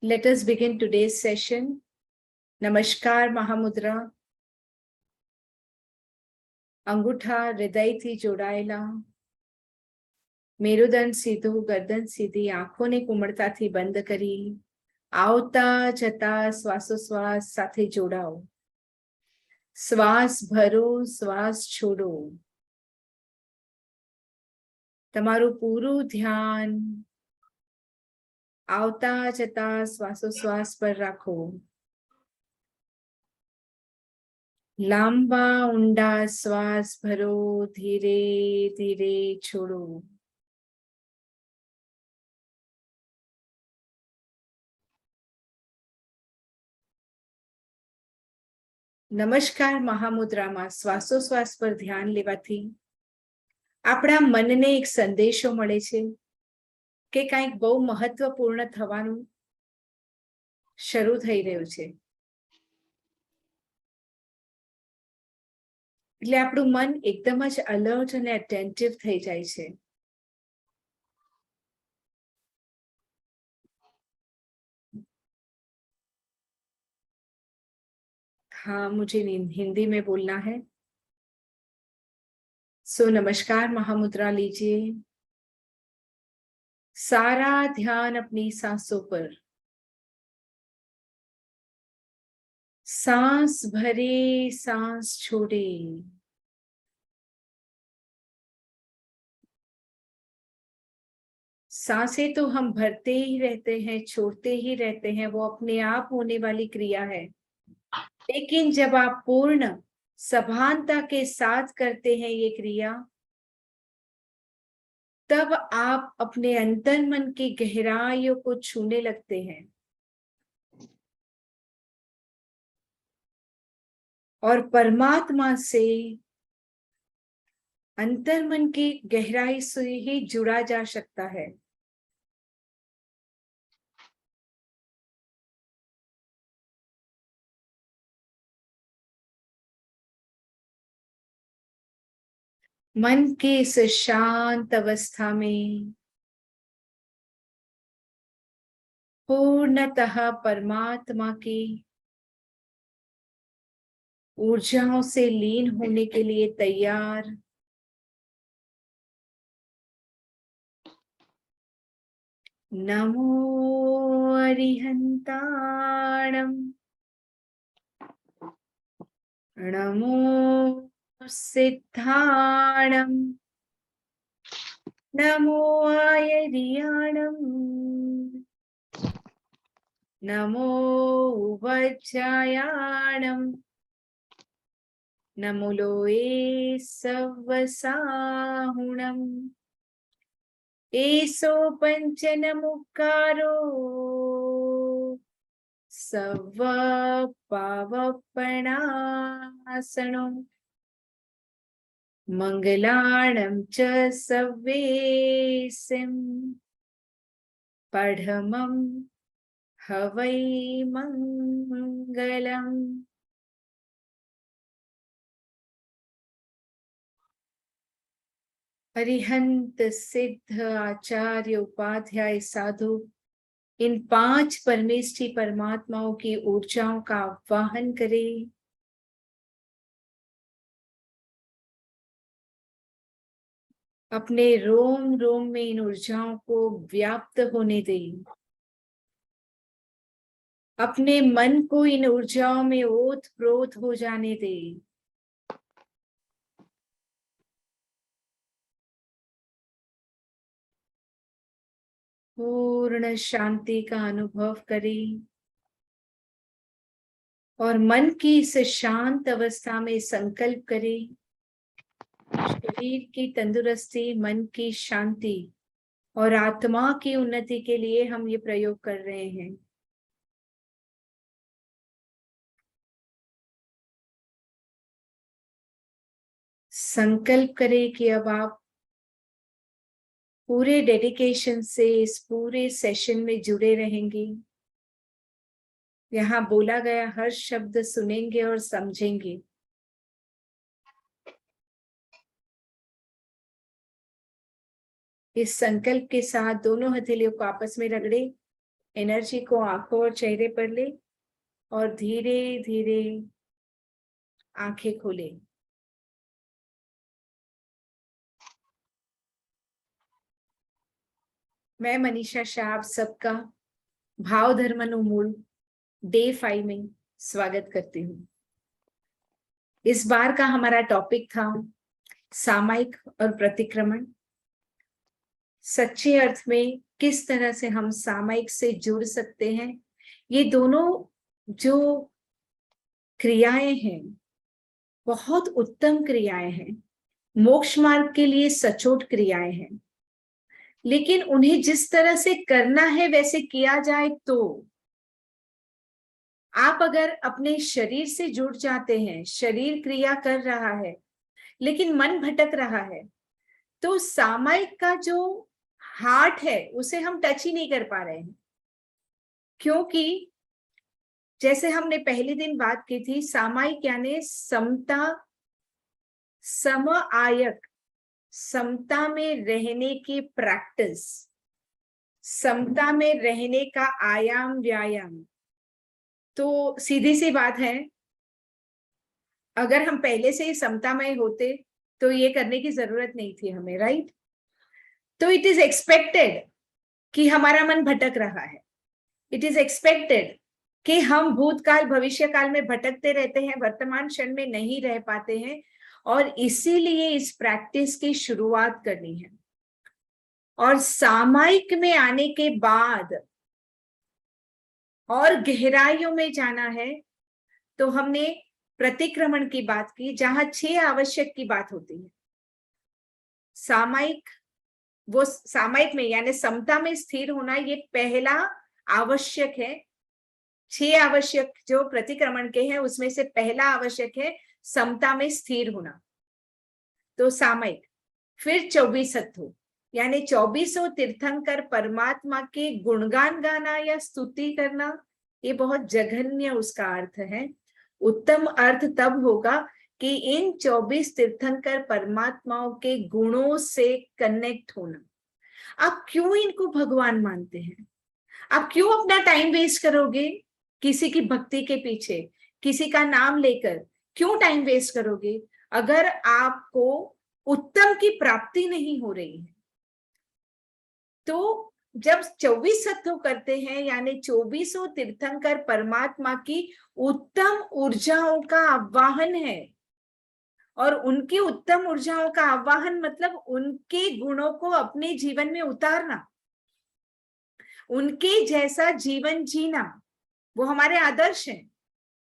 Let us begin today's session. Namaskar Mahamudra. અંગૂઠા હૃદયથી જોડાયેલા, મેરુદંડ સીધું, ગરદન સીધી, આંખોને કુમળતાથી બંધ કરી આવતા જતા શ્વાસોશ્વાસ સાથે જોડાઓ. શ્વાસ ભરો, શ્વાસ છોડો. તમારું પૂરું ધ્યાન આવતા જતા શ્વાસોશ્વાસ પર રાખો. લાંબા ઊંડા શ્વાસ ભરો, ધીરે ધીરે છોડો. નમસ્કાર મહામુદ્રામાં શ્વાસોશ્વાસ પર ધ્યાન લેવાથી આપણા મનને એક સંદેશો મળે છે કે કંઈક બહુ મહત્વપૂર્ણ થવાનું શરૂ થઈ રહ્યું છે. એટલે આપણું મન એકદમ જ અલર્ટ અને અટેન્ટિવ થઈ જાય છે. हाँ, मुझे हिंदी में बोलना है. सो नमस्कार महामुद्रा लीजिए. सारा ध्यान अपनी सांसों पर. सांस भरे, सांस छोड़े. सांसें तो हम भरते ही रहते हैं, छोड़ते ही रहते हैं, वो अपने आप होने वाली क्रिया है. लेकिन जब आप पूर्ण सभानता के साथ करते हैं ये क्रिया, तब आप अपने अंतर मन की गहराइयों को छूने लगते हैं और परमात्मा से अंतर मन की गहराई से ही जुड़ा जा सकता है. मन की इस शांत अवस्था में पूर्णतः परमात्मा की ऊर्जाओं से लीन होने के लिए तैयार. नमो अरिहंताणम, नमो सिद्धाणम, नमो आयर्याणम, नमो वज्रायाणम, नमो लोए सवसाहुणम. एसो पंचनमुकारो सव पावपणासनो मंगलाणं च सव्वेसिं पढमं हवै मंगलम्. अरिहंत, सिद्ध, आचार्य, उपाध्याय, साधु, इन 5 परमेष्ठी परमात्माओं की ऊर्जाओं का आवाहन करें. अपने रोम रोम में इन ऊर्जाओं को व्याप्त होने दें. अपने मन को इन ऊर्जाओं में ओत प्रोत हो जाने दें. पूर्ण शांति का अनुभव करें और मन की इस शांत अवस्था में संकल्प करें. शरीर की तंदुरुस्ती, मन की शांति और आत्मा की उन्नति के लिए हम ये प्रयोग कर रहे हैं. संकल्प करें कि अब आप पूरे डेडिकेशन से इस पूरे सेशन में जुड़े रहेंगे. यहाँ बोला गया हर शब्द सुनेंगे और समझेंगे. इस संकल्प के साथ दोनों हथेलियों को आपस में रगड़े. एनर्जी को आंखों और चेहरे पर ले और धीरे धीरे आंखें खोले। मैं मनीषा शाह आप सबका भाव धर्मानुमूल डे 5 में स्वागत करती हूँ। इस बार का हमारा टॉपिक था सामायिक और प्रतिक्रमण। सच्चे अर्थ में किस तरह से हम सामायिक से जुड़ सकते हैं। ये दोनों जो क्रियाएं हैं बहुत उत्तम क्रियाएं हैं, मोक्ष मार्ग के लिए सचोट क्रियाएं हैं, लेकिन उन्हें जिस तरह से करना है वैसे किया जाए तो आप अगर अपने शरीर से जुड़ जाते हैं, शरीर क्रिया कर रहा है लेकिन मन भटक रहा है, तो सामायिक का जो हार्ट है उसे हम टच ही नहीं कर पा रहे हैं। क्योंकि जैसे हमने पहले दिन बात की थी, सामायिक यानी समता, सम आयक, समता में रहने की प्रैक्टिस, समता में रहने का आयाम व्यायाम। तो सीधी सी बात है, अगर हम पहले से ही समता में होते तो ये करने की जरूरत नहीं थी हमें, राइट? तो इट इज एक्सपेक्टेड कि हमारा मन भटक रहा है, इट इज एक्सपेक्टेड कि हम भूतकाल भविष्य काल में भटकते रहते हैं, वर्तमान क्षण में नहीं रह पाते हैं, और इसीलिए इस प्रैक्टिस की शुरुआत करनी है। और सामायिक में आने के बाद और गहराइयों में जाना है तो हमने प्रतिक्रमण की बात की, जहां 6 आवश्यक की बात होती है। सामायिक, वो सामायिक में यानी समता में स्थिर होना, ये पहला आवश्यक है। 6 आवश्यक जो प्रतिक्रमण के हैं उसमें से पहला आवश्यक है समता में स्थिर होना, तो सामायिक। फिर 24 सत्व यानी 24 तीर्थंकर परमात्मा के गुणगान गाना या स्तुति करना, ये बहुत जघन्य उसका अर्थ है। उत्तम अर्थ तब होगा कि इन 24 तीर्थंकर परमात्माओं के गुणों से कनेक्ट होना। आप क्यों इनको भगवान मानते हैं? आप क्यों अपना टाइम वेस्ट करोगे किसी की भक्ति के पीछे, किसी का नाम लेकर? क्यों टाइम वेस्ट करोगे अगर आपको उत्तम की प्राप्ति नहीं हो रही है? तो जब 24 सत्व करते हैं यानी 24 तीर्थंकर परमात्मा की उत्तम ऊर्जाओं का आवाहन है, और उनकी उत्तम ऊर्जाओं का आवाहन मतलब उनके गुणों को अपने जीवन में उतारना, उनके जैसा जीवन जीना। वो हमारे आदर्श हैं।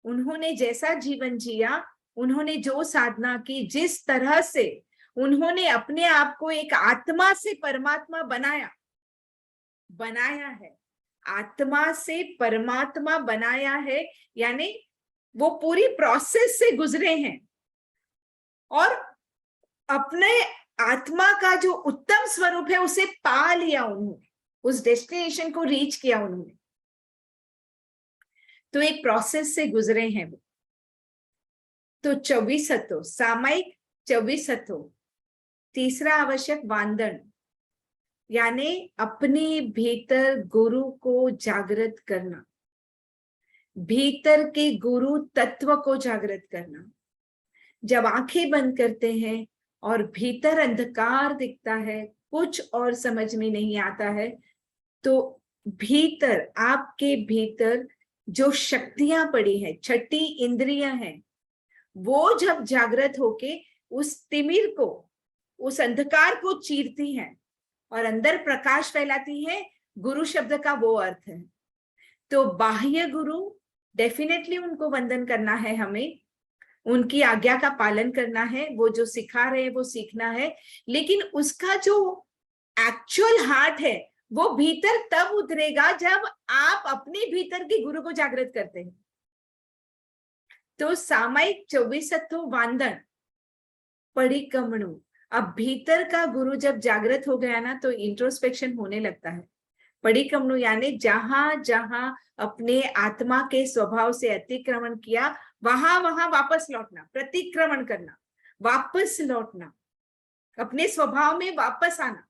उन्होंने जैसा जीवन जिया, उन्होंने जो साधना की, जिस तरह से उन्होंने अपने आप को एक आत्मा से परमात्मा बनाया है, आत्मा से परमात्मा बनाया है, यानी वो पूरी प्रोसेस से गुजरे हैं और अपने आत्मा का जो उत्तम स्वरूप है उसे पा लिया उन्होंने, उस डेस्टिनेशन को रीच किया उन्होंने। तो एक प्रोसेस से गुजरे हैं वो। तो 24 सत्व सामायिक, 24 सत्व। तीसरा आवश्यक वांदन, यानी अपने भीतर गुरु को जागृत करना, भीतर के गुरु तत्व को जागृत करना। जब आंखें बंद करते हैं और भीतर अंधकार दिखता है, कुछ और समझ में नहीं आता है, तो भीतर, आपके भीतर जो शक्तियां पड़ी है, छठी इंद्रियां हैं, वो जब जागृत होके उस तिमिर को, उस अंधकार को चीरती हैं और अंदर प्रकाश फैलाती है, गुरु शब्द का वो अर्थ है। तो बाह्य गुरु डेफिनेटली उनको वंदन करना है, हमें उनकी आज्ञा का पालन करना है, वो जो सिखा रहे हैं वो सीखना है, लेकिन उसका जो एक्चुअल हार्ट है वो भीतर तब उतरेगा जब आप अपने भीतर के गुरु को जागृत करते हैं। तो सामायिक 24 सत्व वांदन परिक्रमणु। अब भीतर का गुरु जब जागृत हो गया ना तो इंट्रोस्पेक्शन होने लगता है। परिक्रमणु यानी जहां जहां अपने आत्मा के स्वभाव से अतिक्रमण किया वहां वहां वापस लौटना, प्रतिक्रमण करना, वापस लौटना, अपने स्वभाव में वापस आना।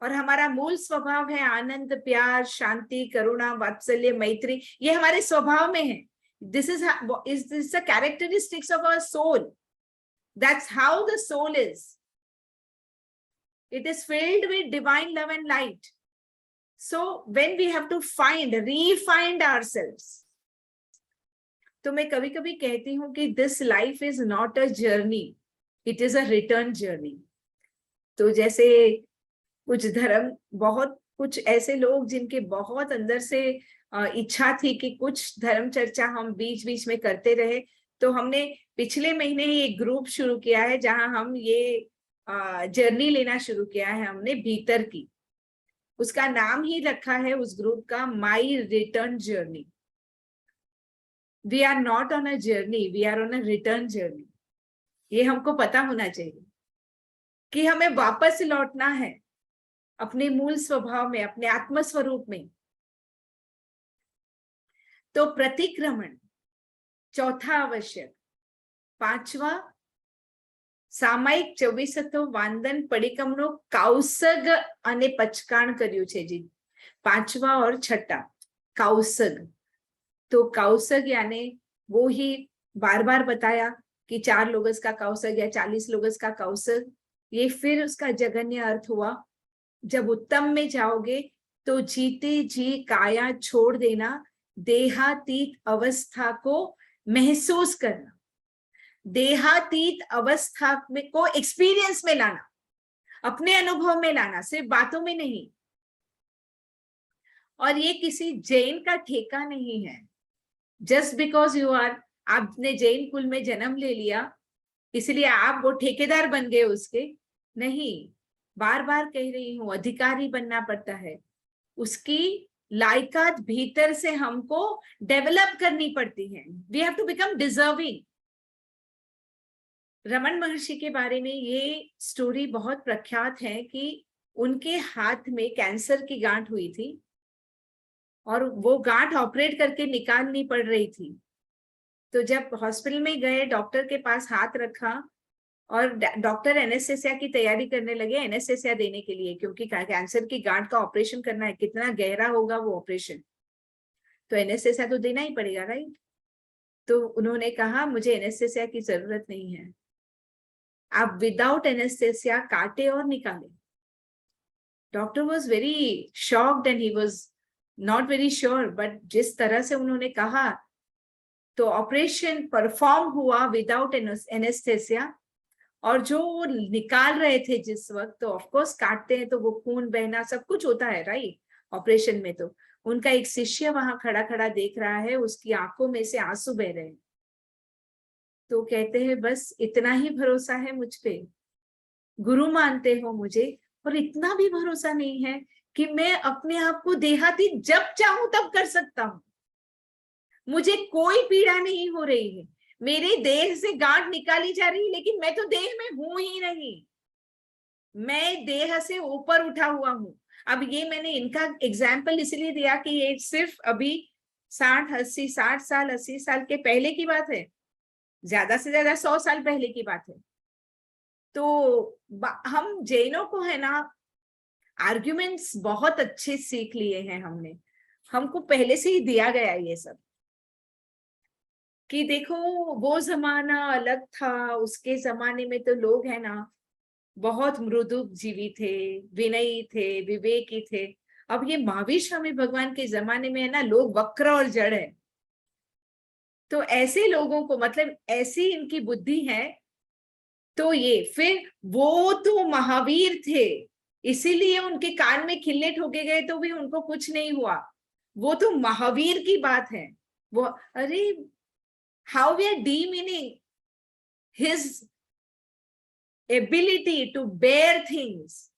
और हमारा मूल स्वभाव है आनंद, प्यार, शांति, करुणा, वात्सल्य, मैत्री, ये हमारे स्वभाव में है. This is the characteristics of our soul. That's how the soul is. It is filled with divine love and light. So when we have to refind ourselves, तो मैं कभी कभी कहती हूँ कि this life is not a journey, it is a return journey. तो जैसे कुछ धर्म, बहुत कुछ ऐसे लोग जिनके बहुत अंदर से इच्छा थी कि कुछ धर्म चर्चा हम बीच बीच में करते रहे, तो हमने पिछले महीने ही एक ग्रुप शुरू किया है जहां हम ये जर्नी लेना शुरू किया है हमने भीतर की. उसका नाम ही रखा है उस ग्रुप का my return journey. We are not on a journey, we are on a return journey. ये हमको पता होना चाहिए कि हमें वापस लौटना है अपने मूल स्वभाव में, अपने आत्मस्वरूप में. तो प्रतिक्रमण चौथा आवश्यक. પાંચમા સામાયિક 24 વાંદન પડિકમનો કાઉસગ અને પચકાણ કર્યું છે જી. પાંચમા और छठा काउसग. तो काउसग यानी वो ही बार बार बताया कि 4 लोगस का काउसग या 40 लोगस का काउसग. ये फिर उसका जगन्य अर्थ हुआ, जब उत्तम में जाओगे तो जीते जी काया छोड़ देना, देहातीत अवस्था को महसूस करना. देहातीत अवस्था में को एक्सपीरियंस में लाना, अपने अनुभव में लाना, सिर्फ बातों में नहीं. और ये किसी जैन का ठेका नहीं है. जस्ट बिकॉज यू आर, आपने जैन कुल में जन्म ले लिया इसलिए आप वो ठेकेदार बन गए उसके नहीं. बार बार कह रही हूं, अधिकारी बनना पड़ता है. उसकी लायकात भीतर से हमको डेवलप करनी पड़ती है. We have to become deserving. Raman Maharshi के बारे में ये स्टोरी बहुत प्रख्यात है कि उनके हाथ में कैंसर की गांठ हुई थी और वो गांठ ऑपरेट करके निकालनी पड़ रही थी. तो जब हॉस्पिटल में गए, डॉक्टर के पास हाथ रखा और डॉक्टर एनेस्थेसिया की तैयारी करने लगे, एनेस्थेसिया देने के लिए, क्योंकि कैंसर की गांठ का ऑपरेशन करना है. कितना गहरा होगा वो ऑपरेशन, तो एनेस्थेसिया तो देना ही पड़ेगा, राइट. तो उन्होंने कहा मुझे एनेस्थेसिया की जरूरत नहीं है, आप विदाउट एनेस्थेसिया काटे और निकाले. Doctor was very shocked and he was not very sure, but जिस तरह से उन्होंने कहा तो ऑपरेशन परफॉर्म हुआ विदाउट एनेस्थेसिया. और जो वो निकाल रहे थे जिस वक्त, तो ऑफकोर्स काटते हैं तो वो खून बहना सब कुछ होता है, राइट, ऑपरेशन में. तो उनका एक शिष्य वहां खड़ा खड़ा देख रहा है, उसकी आंखों में से आंसू बह रहे हैं. तो कहते हैं बस इतना ही भरोसा है मुझ पे, गुरु मानते हो मुझे, और इतना भी भरोसा नहीं है कि मैं अपने आप को देहाती जब चाहूं तब कर सकता हूं. मुझे कोई पीड़ा नहीं हो रही है, मेरे देह से गांठ निकाली जा रही है, लेकिन मैं तो देह में हूं ही नहीं, मैं देह से ऊपर उठा हुआ हूं. अब ये मैंने इनका एग्जाम्पल इसलिए दिया कि ये सिर्फ अभी 60 साल 80 साल के पहले की बात है, ज्यादा से ज्यादा 100 साल पहले की बात है. तो हम जैनों को है ना, आर्ग्यूमेंट्स बहुत अच्छे सीख लिए हैं हमने, हमको पहले से ही दिया गया ये सब कि देखो वो जमाना अलग था, उसके जमाने में तो लोग है ना बहुत मृदु जीवी थे, विनयी थे, विवेकी थे. अब ये महावीर स्वामी भगवान के जमाने में है ना लोग वक्र और जड़ है. तो ऐसे लोगों को, मतलब ऐसी इनकी बुद्धि है. तो ये फिर वो तो महावीर थे, इसीलिए उनके कान में खिल्ले ठोके गए तो भी उनको कुछ नहीं हुआ. वो तो महावीर की बात है. वो अरे how we are demeaning his ability to bear things.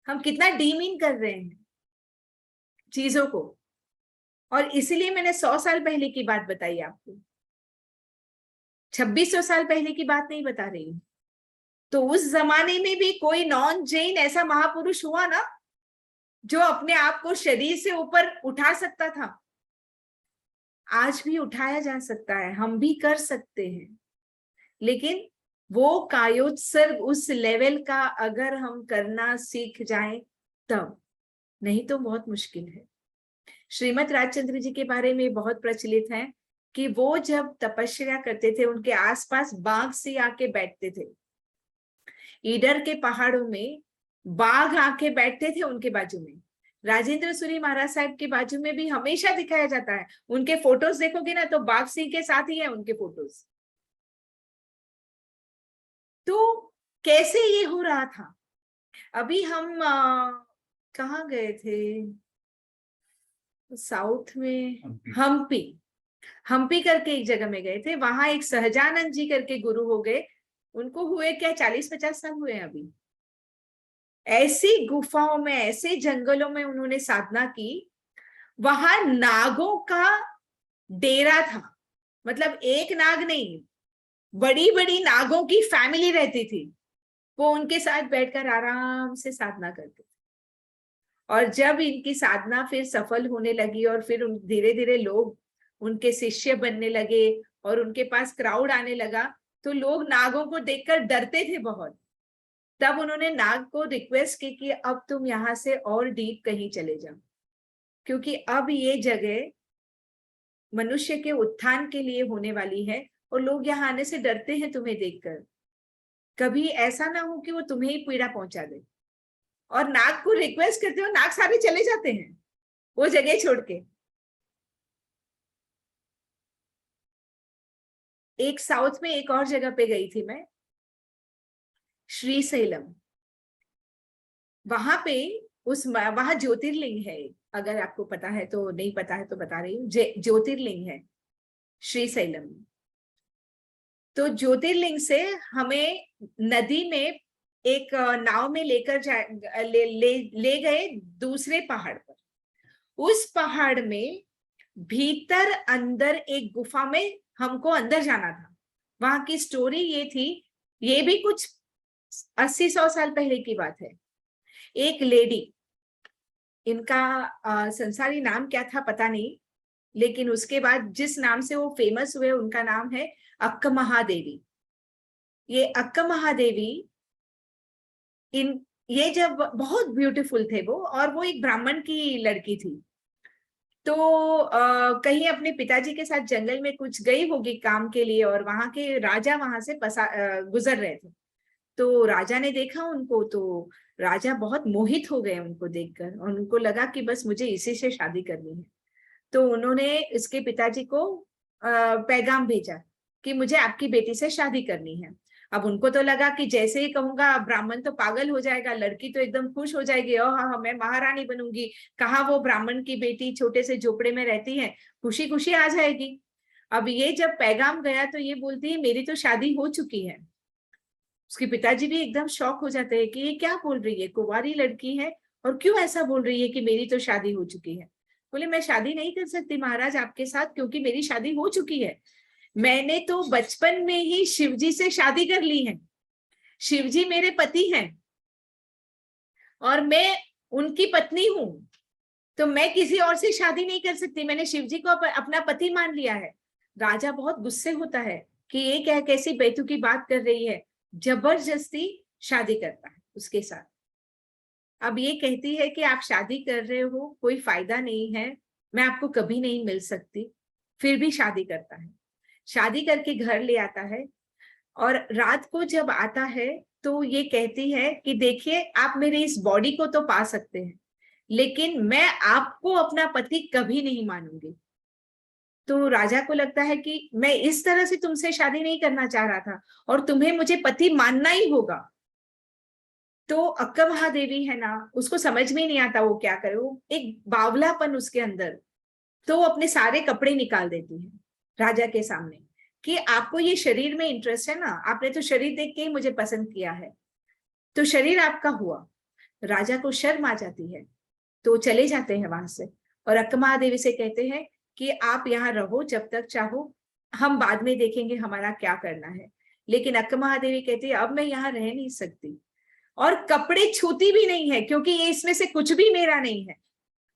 हम कितना डीमीन कर रहे हैं चीजों को. और इसीलिए मैंने 100 साल पहले की बात बताई आपको, 2600 साल पहले की बात नहीं बता रही हूं. तो उस जमाने में भी कोई नॉन जैन ऐसा महापुरुष हुआ ना जो अपने आप को शरीर से ऊपर उठा सकता था. आज भी उठाया जा सकता है, हम भी कर सकते हैं, लेकिन वो कायोत्सर्ग उस लेवल का अगर हम करना सीख जाएं तब, नहीं तो बहुत मुश्किल है। श्रीमद राजचंद्र जी के बारे में बहुत प्रचलित है कि वो जब तपस्या करते थे उनके आसपास बाघ से आके बैठते थे। ईडर के पहाड़ों में बाघ आके बैठते थे उनके बाजू में। राजेंद्र सूरी महाराज साहब के बाजू में भी हमेशा दिखाया जाता है, उनके फोटोज देखोगे ना तो बाघ सिंह के साथ ही है उनके फोटोज। तो कैसे ये हो रहा था? अभी हम कहाँ गए थे साउथ में? हम्पी। हम्पी करके एक जगह में गए थे, वहां एक सहजानंद जी करके गुरु हो गए। उनको हुए क्या 40-50 साल हुए अभी। ऐसी गुफाओं में, ऐसे जंगलों में उन्होंने साधना की। वहां नागों का डेरा था, मतलब एक नाग नहीं, बड़ी बड़ी नागों की फैमिली रहती थी। वो उनके साथ बैठकर आराम से साधना करते थे। और जब इनकी साधना फिर सफल होने लगी और फिर धीरे धीरे लोग उनके शिष्य बनने लगे और उनके पास क्राउड आने लगा, तो लोग नागों को देखकर डरते थे बहुत। तब उन्होंने नाग को रिक्वेस्ट की कि अब तुम यहाँ से और डीप कहीं चले जाओ, क्योंकि अब ये जगह मनुष्य के उत्थान के लिए होने वाली है और लोग यहाँ आने से डरते हैं तुम्हें देखकर। कभी ऐसा ना हो कि वो तुम्हें ही पीड़ा पहुंचा दे। और नाग को रिक्वेस्ट करते हो, नाग सारे चले जाते हैं वो जगह छोड़ के। एक साउथ में एक और जगह पे गई थी मैं, श्रीशैलम। वहां पे वहां ज्योतिर्लिंग है। अगर आपको पता है तो, नहीं पता है तो बता रही हूँ, ज्योतिर्लिंग है श्रीशैलम। तो ज्योतिर्लिंग से हमें नदी में एक नाव में लेकर ले गए दूसरे पहाड़ पर। उस पहाड़ में भीतर अंदर एक गुफा में हमको अंदर जाना था। वहां की स्टोरी ये थी, ये भी कुछ 80-100 साल पहले की बात है। एक लेडी, इनका संसारी नाम क्या था पता नहीं, लेकिन उसके बाद जिस नाम से वो फेमस हुए उनका नाम है अक्क महादेवी। ये अक्क महादेवी, ये जब बहुत ब्यूटीफुल थे वो, और वो एक ब्राह्मण की लड़की थी। तो कहीं अपने पिताजी के साथ जंगल में कुछ गई होगी काम के लिए, और वहां के राजा वहां से गुजर रहे थे। तो राजा ने देखा उनको, तो राजा बहुत मोहित हो गए उनको देखकर, और उनको लगा कि बस मुझे इसी से शादी करनी है। तो उन्होंने इसके पिताजी को पैगाम भेजा कि मुझे आपकी बेटी से शादी करनी है। अब उनको तो लगा कि जैसे ही कहूंगा ब्राह्मण तो पागल हो जाएगा, लड़की तो एकदम खुश हो जाएगी, ओ हाँ मैं महारानी बनूंगी। कहा वो ब्राह्मण की बेटी छोटे से झोपड़े में रहती है, खुशी खुशी आ जाएगी। अब ये जब पैगाम गया तो ये बोलती है मेरी तो शादी हो चुकी है। उसके पिताजी भी एकदम शॉक हो जाते हैं कि ये क्या बोल रही है, कुंवारी लड़की है और क्यों ऐसा बोल रही है कि मेरी तो शादी हो चुकी है। बोले मैं शादी नहीं कर सकती महाराज आपके साथ, क्योंकि मेरी शादी हो चुकी है। मैंने तो बचपन में ही शिवजी से शादी कर ली है, शिवजी मेरे पति हैं और मैं उनकी पत्नी हूं, तो मैं किसी और से शादी नहीं कर सकती, मैंने शिवजी को अपना पति मान लिया है। राजा बहुत गुस्से होता है कि ये क्या कैसी बेतुकी बात कर रही है, जबरदस्ती शादी करता है उसके साथ। अब ये कहती है कि आप शादी कर रहे हो, कोई फायदा नहीं है, मैं आपको कभी नहीं मिल सकती। फिर भी शादी करता है, शादी करके घर ले आता है। और रात को जब आता है तो ये कहती है कि देखिए आप मेरे इस बॉडी को तो पा सकते हैं, लेकिन मैं आपको अपना पति कभी नहीं मानूंगी। तो राजा को लगता है कि मैं इस तरह से तुमसे शादी नहीं करना चाह रहा था और तुम्हें मुझे पति मानना ही होगा। तो अक्का महादेवी है ना, उसको समझ में ही नहीं आता वो क्या करे, वो एक बावलापन उसके अंदर। तो वो अपने सारे कपड़े निकाल देती है राजा के सामने कि आपको ये शरीर में इंटरेस्ट है ना, आपने तो शरीर देख के ही मुझे पसंद किया है, तो शरीर आपका हुआ। राजा को शर्म आ जाती है, तो चले जाते हैं वहां से और अक्का महादेवी से कहते हैं कि आप यहाँ रहो जब तक चाहो, हम बाद में देखेंगे हमारा क्या करना है। लेकिन अक्का महादेवी कहती है अब मैं यहाँ रह नहीं सकती, और कपड़े छूती भी नहीं है क्योंकि ये इसमें से कुछ भी मेरा नहीं है।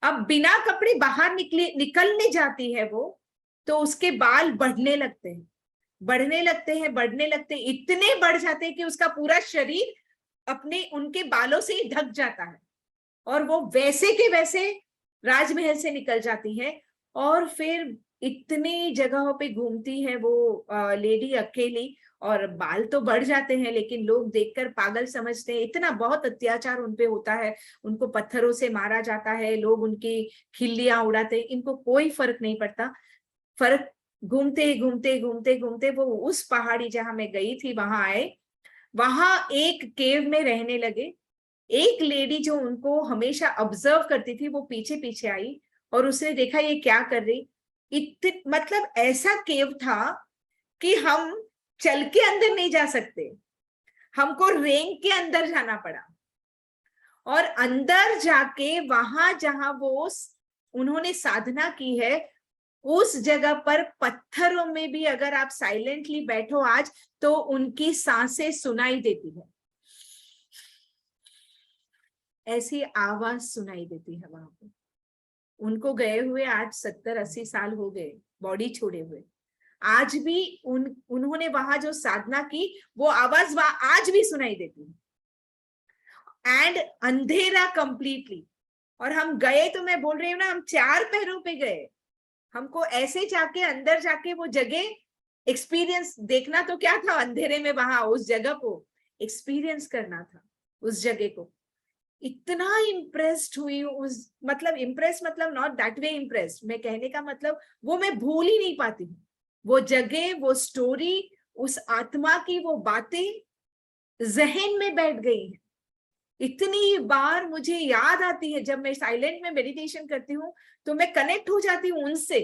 अब बिना कपड़े बाहर निकलने जाती है वो, तो उसके बाल बढ़ने लगते हैं, बढ़ने लगते हैं, बढ़ने लगते हैं, इतने बढ़ जाते हैं कि उसका पूरा शरीर अपने उनके बालों से ही ढक जाता है। और वो वैसे के वैसे राजमहल से निकल जाती है और फिर इतनी जगहों पे घूमती है वो लेडी अकेली, और बाल तो बढ़ जाते हैं लेकिन लोग देखकर पागल समझते हैं, इतना बहुत अत्याचार उनपे होता है, उनको पत्थरों से मारा जाता है, लोग उनकी खिल्लियां उड़ाते हैं, इनको कोई फर्क नहीं पड़ता। फर्क घूमते घूमते घूमते घूमते वो उस पहाड़ी जहां मैं गई थी वहां आए, वहां एक केव में रहने लगे। एक लेडी जो उनको हमेशा ऑब्जर्व करती थी वो पीछे पीछे आई और उसने देखा ये क्या कर रही। मतलब ऐसा केव था कि हम चल के अंदर नहीं जा सकते, हमको रेंग के अंदर जाना पड़ा। और अंदर जाके वहां जहां वो उन्होंने साधना की है, उस जगह पर पत्थरों में भी अगर आप साइलेंटली बैठो आज तो उनकी सांसें सुनाई देती है, ऐसी आवाज सुनाई देती है वहां पर। उनको गए हुए आज 70-80 साल हो गए, बॉडी छोड़े हुए। आज भी उन्होंने वहां जो साधना की वो आवाज आज भी सुनाई देती है। एंड अंधेरा कंप्लीटली। और हम गए तो मैं बोल रही हूँ ना, हम 4 पैरों पे गए। हमको ऐसे जाके अंदर जाके वो जगह एक्सपीरियंस देखना तो क्या था, अंधेरे में वहां उस जगह को एक्सपीरियंस करना था, उस जगह को। इतना इम्प्रेस्ड हुई उस, मतलब इम्प्रेस मतलब नॉट दैट वे इम्प्रेस्ड, मैं कहने का मतलब वो मैं भूल ही नहीं पाती हूँ। वो जगह, वो स्टोरी, उस आत्मा की वो बातें जहन में बैठ गई है। इतनी बार मुझे याद आती है जब मैं साइलेंट में मेडिटेशन करती हूँ तो मैं कनेक्ट हो जाती हूँ उनसे।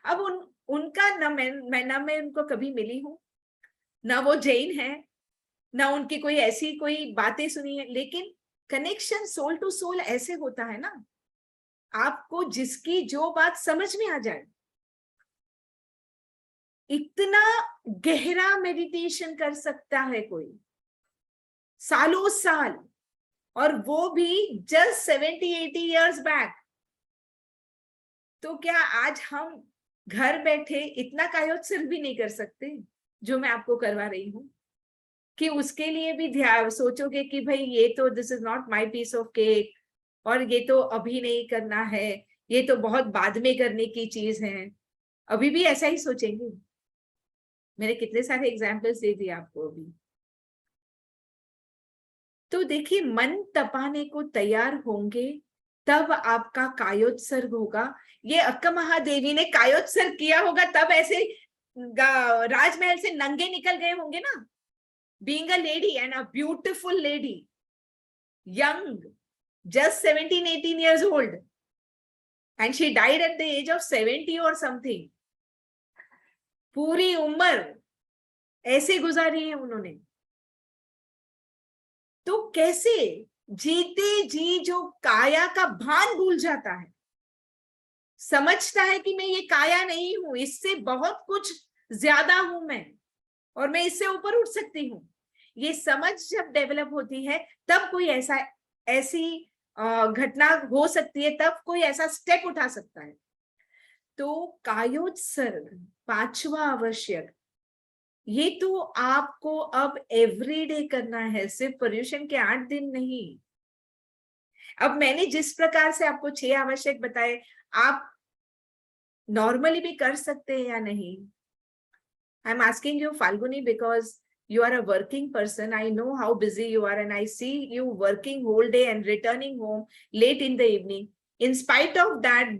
अब उनका मैं उनको कभी मिली हूँ, ना वो जैन है, ना उनकी कोई ऐसी कोई बातें सुनी है, लेकिन कनेक्शन सोल टू सोल ऐसे होता है ना, आपको जिसकी जो बात समझ में आ जाए। इतना गहरा मेडिटेशन कर सकता है कोई सालों साल, और वो भी जस्ट 70-80 इयर्स बैक। तो क्या आज हम घर बैठे इतना कायोत्सर्ग भी नहीं कर सकते जो मैं आपको करवा रही हूँ? कि उसके लिए भी ध्यान सोचोगे कि भाई ये तो this is not my piece of cake, और ये तो अभी नहीं करना है, ये तो बहुत बाद में करने की चीज है, अभी भी ऐसा ही सोचेंगे? मैंने कितने सारे एग्जाम्पल्स दे दिए आपको अभी। तो देखिए, मन तपाने को तैयार होंगे तब आपका कायोत्सर्ग होगा। ये अक्का महादेवी ने कायोत्सर्ग किया होगा तब ऐसे राजमहल से नंगे निकल गए होंगे ना। Being a lady and a beautiful lady, young, just 17-18 years old, and she died at the age of 70 or something. पूरी उम्र ऐसे गुजारी है उन्होंने। तो कैसे जीते जी जो काया का भान भूल जाता है, समझता है कि मैं ये काया नहीं हूं, इससे बहुत कुछ ज्यादा हूं मैं, और मैं इससे ऊपर उठ सकती हूँ। ये समझ जब डेवलप होती है तब कोई ऐसी घटना हो सकती है, तब कोई ऐसा स्टेप उठा सकता है। तो कायोत्सर्ग 5वां आवश्यक, ये तो आपको अब एवरीडे करना है, सिर्फ पर्यूषण के 8 दिन नहीं। अब मैंने जिस प्रकार से आपको 6 आवश्यक बताए, आप नॉर्मली भी कर सकते हैं या नहीं? I am asking you Falguni because you are a working person. I know how busy you are, and I see you working whole day and returning home late in the evening. In spite of that,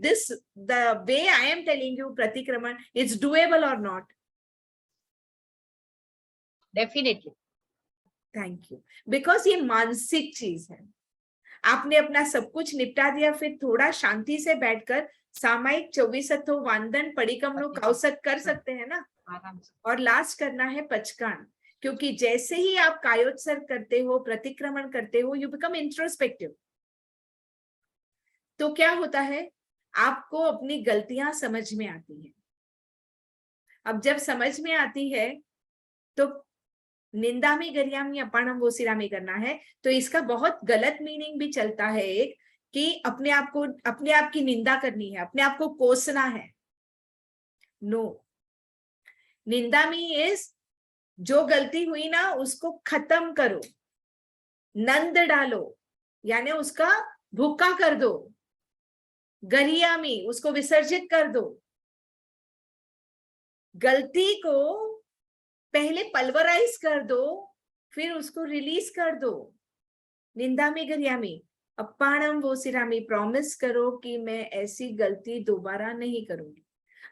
the way I am telling you, Pratikraman, it's doable or not? Definitely. Thank you. Because ये मानसिक चीज है। आपने अपना सब कुछ निपटा दिया, फिर थोड़ा शांति से बैठकर सामायिक 24 वांदन परिक्रमणों काउसक कर सकते हैं ना। और लास्ट करना है पचकान, क्योंकि जैसे ही आप कायोत्सर्ग करते हो, प्रतिक्रमण करते हो, यू बिकम इंट्रोस्पेक्टिव। तो क्या होता है, आपको अपनी गलतियां समझ में आती हैं। अब जब समझ में आती है तो निंदामी गरियामी अपाणम वो सिरामी करना है, तो इसका बहुत गलत मीनिंग भी चलता है एक, कि अपने आप की निंदा करनी है, अपने आप को कोसना है। नो, निंदामी इज जो गलती हुई ना उसको खत्म करो, नंद डालो, यानी उसका भुक्का कर दो, गरियामी, उसको विसर्जित कर दो। गलती को पहले पल्वराइज कर दो, फिर उसको रिलीज कर दो। निंदा में गरियामी, अपाणम वो सिरामी, प्रॉमिस करो कि मैं ऐसी गलती दोबारा नहीं करूंगी।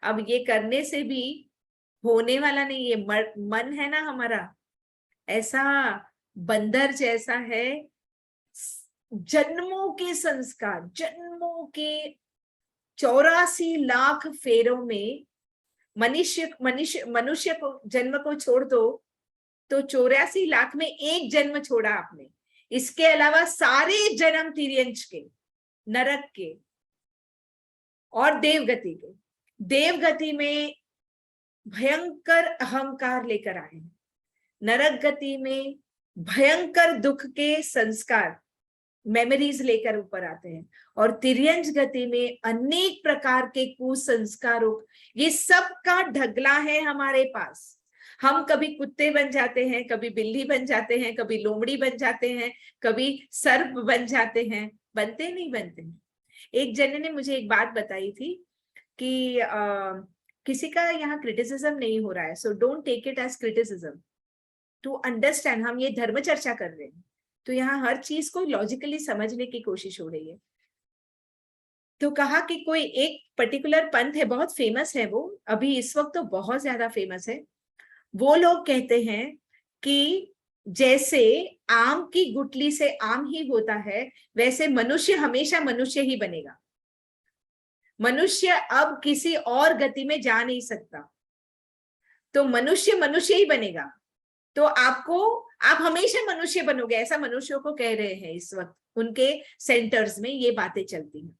अब ये करने से भी होने वाला नहीं है। मन है ना हमारा, ऐसा बंदर जैसा है। जन्मों के संस्कार, जन्मों के 84 लाख फेरों में मनुष्य मनुष्य मनुष्य को जन्म को छोड़ दो तो 84 लाख में एक जन्म छोड़ा आपने। इसके अलावा सारे जन्म तिर्यंश के, नरक के और देवगति के। देवगति में भयंकर अहंकार लेकर आए हैं, नरक गति में भयंकर दुख के संस्कार, मेमोरीज लेकर ऊपर आते हैं, और तिर्यंश गति में अनेक प्रकार के कुसंस्कारों, ये सब का ढगला है हमारे पास। हम कभी कुत्ते बन जाते हैं, कभी बिल्ली बन जाते हैं, कभी लोमड़ी बन जाते हैं, कभी सर्प बन जाते हैं। बनते नहीं बनते हैं। एक जन ने मुझे एक बात बताई थी कि किसी का यहाँ क्रिटिसिज्म नहीं हो रहा है, so don't take it as criticism, to understand. हम ये धर्म चर्चा कर रहे हैं, तो यहाँ हर चीज को लॉजिकली समझने की कोशिश हो रही है। तो कहा कि कोई एक पर्टिकुलर पंथ है, बहुत फेमस है वो, अभी इस वक्त तो बहुत ज्यादा फेमस है। वो लोग कहते हैं कि जैसे आम की गुठली से आम ही होता है, वैसे मनुष्य हमेशा मनुष्य ही बनेगा। मनुष्य अब किसी और गति में जा नहीं सकता, तो मनुष्य मनुष्य ही बनेगा। तो आप हमेशा मनुष्य बनोगे, ऐसा मनुष्यों को कह रहे हैं इस वक्त, उनके सेंटर्स में ये बातें चलती हैं।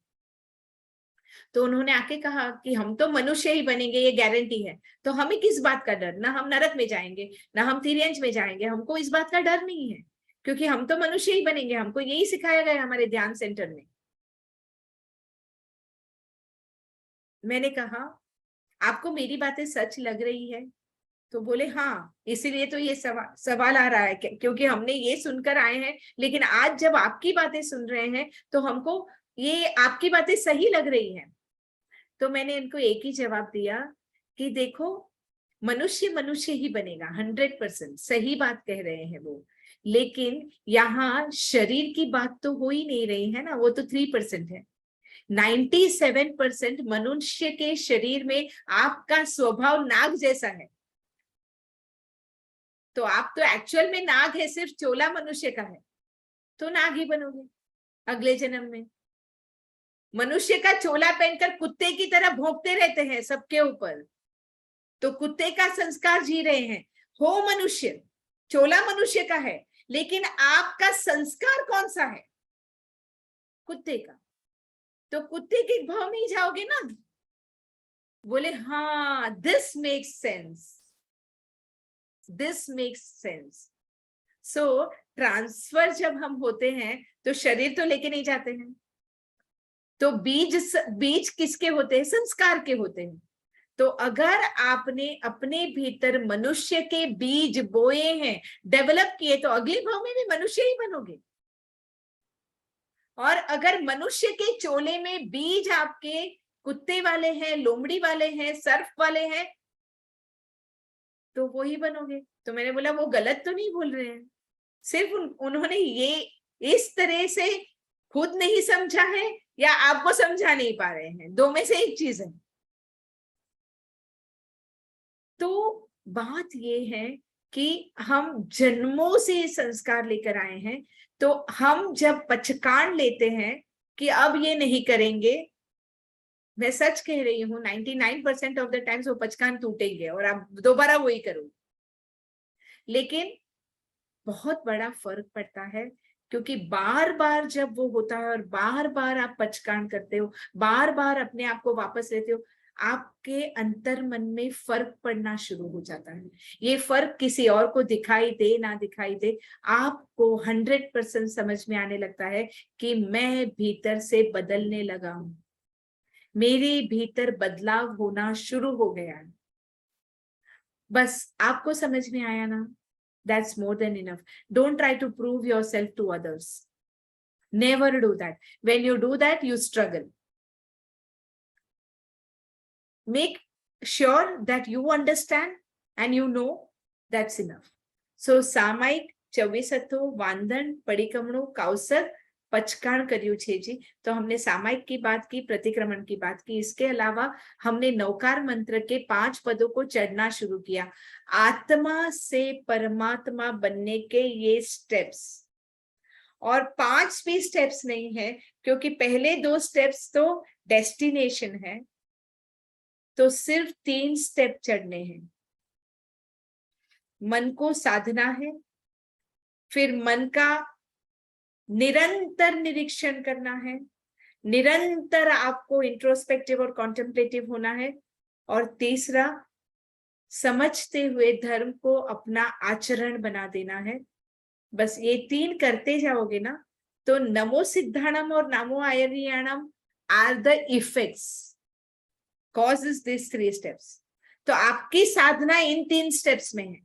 तो उन्होंने आके कहा कि हम तो मनुष्य ही बनेंगे, ये गारंटी है, तो हमें किस बात का डर, ना हम नरक में जाएंगे ना हम तिर्यंश में जाएंगे, हमको इस बात का डर नहीं है, क्योंकि हम तो मनुष्य ही बनेंगे। हमको यही सिखाया गया हमारे ध्यान सेंटर में। मैंने कहा आपको मेरी बातें सच लग रही है? तो बोले हाँ, इसीलिए तो ये सवाल आ रहा है, क्योंकि हमने ये सुनकर आए हैं, लेकिन आज जब आपकी बातें सुन रहे हैं तो हमको ये आपकी बातें सही लग रही हैं। तो मैंने इनको एक ही जवाब दिया कि देखो, मनुष्य मनुष्य ही बनेगा, 100% सही बात कह रहे हैं वो, लेकिन यहाँ शरीर की बात तो हो ही नहीं रही है ना, वो तो 3% है। 97% मनुष्य के शरीर में आपका स्वभाव नाग जैसा है, तो आप तो एक्चुअल में नाग है, सिर्फ चोला मनुष्य का है, तो नाग ही बनोगे अगले जन्म में। मनुष्य का चोला पहनकर कुत्ते की तरह भौंकते रहते हैं सबके ऊपर, तो कुत्ते का संस्कार जी रहे हैं। हो मनुष्य, चोला मनुष्य का है, लेकिन आपका संस्कार कौन सा है? कुत्ते का। तो कुत्ते के भाव में ही जाओगे ना। बोले हाँ, this makes sense, this makes sense. So transfer जब हम होते हैं तो शरीर तो लेके नहीं जाते हैं, तो बीज किसके होते हैं? संस्कार के होते हैं। तो अगर आपने अपने भीतर मनुष्य के बीज बोए हैं, डेवलप किए, तो अगले भाव में भी मनुष्य ही बनोगे। और अगर मनुष्य के चोले में बीज आपके कुत्ते वाले हैं, लोमड़ी वाले हैं, सर्फ वाले हैं, तो वो ही बनोगे। तो मैंने बोला वो गलत तो नहीं बोल रहे हैं, सिर्फ उन्होंने ये इस तरह से खुद नहीं समझा है या आपको समझा नहीं पा रहे हैं, दो में से एक चीज है। तो बात ये है कि हम जन्मों से संस्कार लेकर आए हैं, तो हम जब पचकान लेते हैं कि अब ये नहीं करेंगे, मैं सच कह रही हूँ 99% ऑफ द टाइम्स वो पचकान टूटेंगे और आप दोबारा वही करोगे। लेकिन बहुत बड़ा फर्क पड़ता है, क्योंकि बार बार जब वो होता है और बार बार आप पचकान करते हो, बार बार अपने आप को वापस लेते हो, आपके अंतर मन में फर्क पड़ना शुरू हो जाता है। ये फर्क किसी और को दिखाई दे ना दिखाई दे, आपको 100% समझ में आने लगता है कि मैं भीतर से बदलने लगा हूं, मेरे भीतर बदलाव होना शुरू हो गया है। बस आपको समझ में आया ना? That's more than enough. Don't try to prove yourself to others. Never do that. When you do that, you struggle. Make sure that you understand and you know, that's enough. So सामायिक 24 वांदन परिक्रमणों काउसर पचकाण કર્યું છે जी. तो हमने सामायिक की बात की, प्रतिक्रमण की बात की. इसके अलावा हमने नौकार मंत्र के 5 पदों को चढ़ना शुरू किया. आत्मा से परमात्मा बनने के ये स्टेप्स, और 5 भी स्टेप्स नहीं है, क्योंकि पहले 2 स्टेप्स तो डेस्टिनेशन है, तो सिर्फ 3 स्टेप चढ़ने हैं. मन को साधना है, फिर मन का निरंतर निरीक्षण करना है, निरंतर आपको इंट्रोस्पेक्टिव और कॉन्टेम्पलेटिव होना है, और तीसरा समझते हुए धर्म को अपना आचरण बना देना है. बस ये 3 करते जाओगे ना, तो नमो सिद्धाणम और नमो आयर्याणम are the effects, causes these 3 steps. तो आपकी साधना इन 3 स्टेप्स में है.